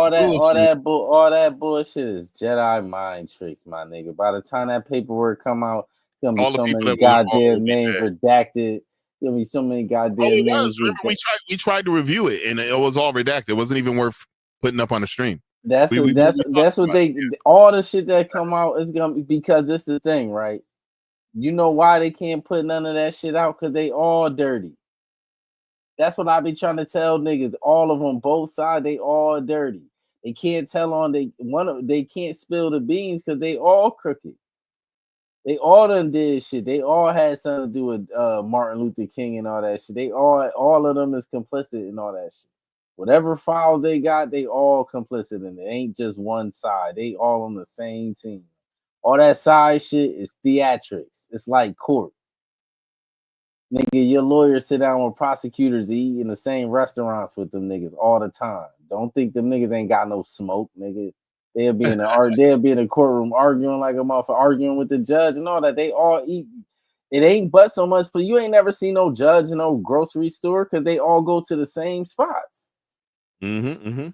that bullshit is Jedi mind tricks, my nigga. By the time that paperwork come out, it's gonna be so many goddamn names redacted. There'll be so many goddamn names. We tried to review it, and it was all redacted. It wasn't even worth putting up on the stream. That's what they all the shit that come out is gonna be because this is the thing, right? You know why they can't put none of that shit out? Because they all dirty. That's what I be trying to tell niggas. All of them, both sides, they all dirty. They can't they can't spill the beans because they all crooked. They all done did shit. They all had something to do with Martin Luther King and all that shit. They all of them is complicit in all that shit. Whatever files they got, they all complicit in it. It ain't just one side. They all on the same team. All that side shit is theatrics. It's like court. Nigga, your lawyers sit down with prosecutors, eat in the same restaurants with them niggas all the time. Don't think them niggas ain't got no smoke, nigga. They'll be in the courtroom arguing like a motherfucker, arguing with the judge and all that. They all eat. It ain't but so much, but you ain't never seen no judge in no grocery store because they all go to the same spots. Shoot.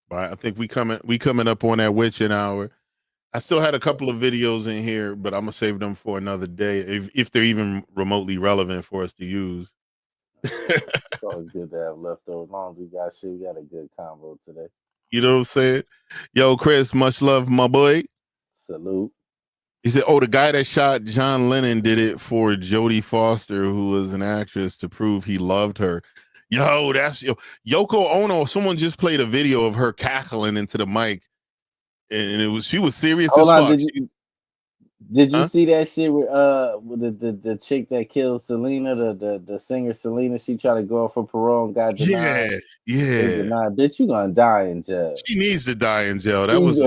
But I think we coming up on that witching hour. I still had a couple of videos in here, but I'm gonna save them for another day if they're even remotely relevant for us to use. It's always good to have leftovers. As long as we got shit, we got a good combo today. You know what I'm saying? Yo, Chris, much love, my boy. Salute. He said, "Oh, the guy that shot John Lennon did it for Jodie Foster, who was an actress, to prove he loved her." Yo, that's Yoko Ono. Someone just played a video of her cackling into the mic, and she was serious as fuck. Did you see that shit with the chick that killed Selena, the singer Selena? She tried to go out for parole and got denied. Yeah. Bitch, you gonna die in jail. She needs to die in jail. That was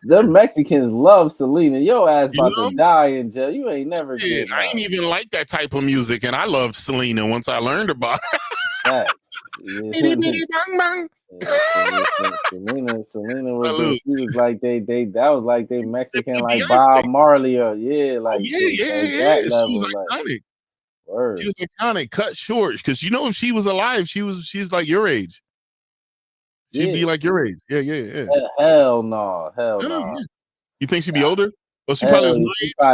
them Mexicans love Selena. Your ass about to die in jail. You ain't never get. I ain't even like that type of music, and I loved Selena once I learned about her. Selena was she was like they that was like they Mexican like Bob Marley or that level. She was iconic. She was iconic. Cut short, because if she was alive, she's like your age. She'd be like your age. Yeah. Hell no. Yeah. You think she'd be older? Well, she probably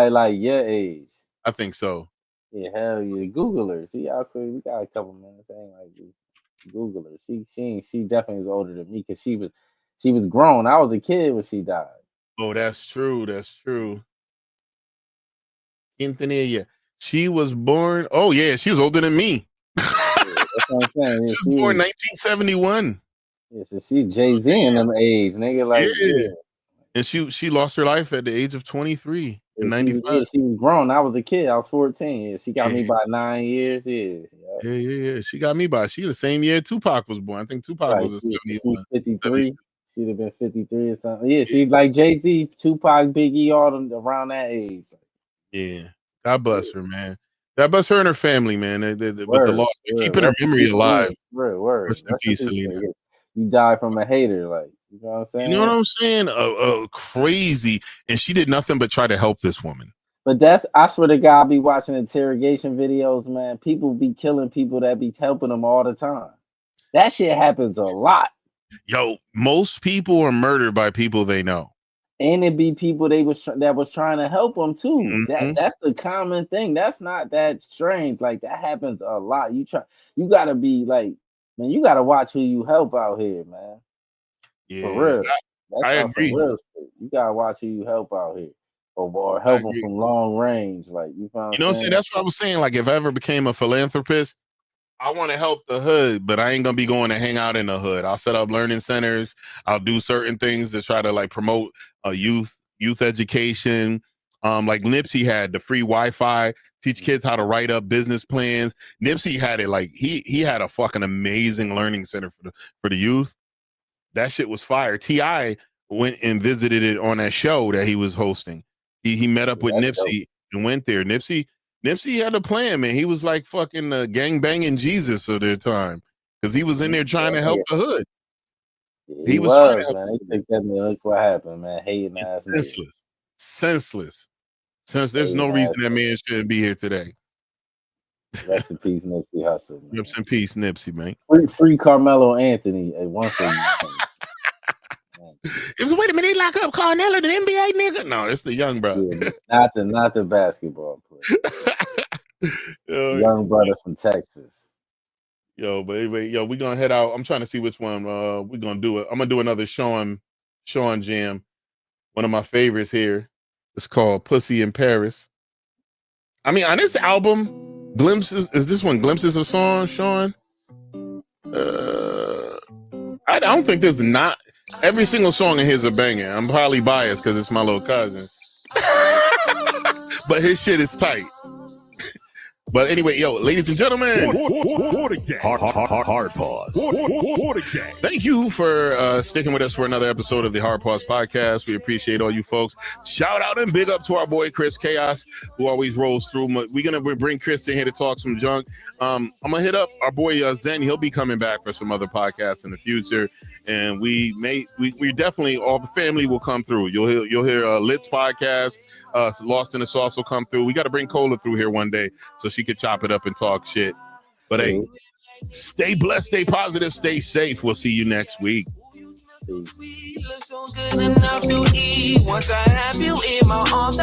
like your age. I think so. Yeah, hell yeah. Google her. See how quick we got a couple minutes. Ain't like Google her. She definitely was older than me because she was grown. I was a kid when she died. Oh, that's true. Quintanilla. She was born. Oh yeah, she was older than me. That's what I'm saying. Yeah, she was born 1971. Yeah, so she Jay-Z in them age, nigga. Like and she lost her life at the age of 23 in 95. She was grown. I was a kid. I was 14. Yeah, she got me by 9 years. Yeah. She got me by. She the same year Tupac was born. I think Tupac was a 71. 53. She'd have been 53 or something. Yeah, she's like Jay-Z, Tupac, Biggie, all them around that age. Yeah. God bless her, man. God bless her and her family, man. With the loss, keeping her memory alive. Word. Rest in peace, Selena. You died from a hater, like, you know what I'm saying? You know what I'm saying? Crazy, and she did nothing but try to help this woman. But I swear to God, I be watching interrogation videos, man. People be killing people that be helping them all the time. That shit happens a lot. Yo, most people are murdered by people they know. And it be people that was trying to help them too. Mm-hmm. That's the common thing. That's not that strange. Like, that happens a lot. You gotta be like, man, you gotta watch who you help out here, man. Yeah, for real. I agree. Real shit. You gotta watch who you help out here, or help them from long range. Like, you know what I'm saying? That's what I was saying. Like, if I ever became a philanthropist, I want to help the hood, but I ain't gonna be going to hang out in the hood. I'll set up learning centers. I'll do certain things to try to like promote youth education. Like Nipsey had the free Wi-Fi, teach kids how to write up business plans. Nipsey had it like he had a fucking amazing learning center for the youth. That shit was fire. T.I. went and visited it on that show that he was hosting. He met up with Nipsey and went there. Nipsey had a plan, man. He was like fucking gang banging Jesus of their time because he was in there trying to help the hood. Yeah, he was trying to help, man. They took that and look what happened, man. Hating ass senseless. There's no reason that man shouldn't be here today. Rest in peace, Nipsey Hussle. Rest in peace, Nipsey, man. Free Carmelo Anthony. Once a it was, wait a minute, they lock up Carmelo, the NBA nigga? No, it's the young brother. Yeah, not the basketball player. Young brother from Texas. Yo, but anyway, we're gonna head out. I'm trying to see which one we're gonna do it. I'm gonna do another Shawn jam. One of my favorites here. It's called Pussy in Paris. I mean, on this album, Glimpses, is this one Glimpses of Song, Shawn? I don't think there's not every single song in his a banger. I'm probably biased because it's my little cousin. But his shit is tight. But anyway, yo, ladies and gentlemen, Hard pause. thank you for sticking with us for another episode of the Hard Pause Podcast. We appreciate all you folks. Shout out and big up to our boy Chris Chaos, who always rolls through. We're gonna bring Chris in here to talk some junk. I'm gonna hit up our boy Zen. He'll be coming back for some other podcasts in the future, and we definitely, all the family will come through. You'll hear Lit's podcast. Lost in the Sauce will come through. We got to bring Cola through here one day so she could chop it up and talk shit. But hey, stay blessed, stay positive, stay safe. We'll see you next week. Peace. Look so good enough to eat once I have you in my arms.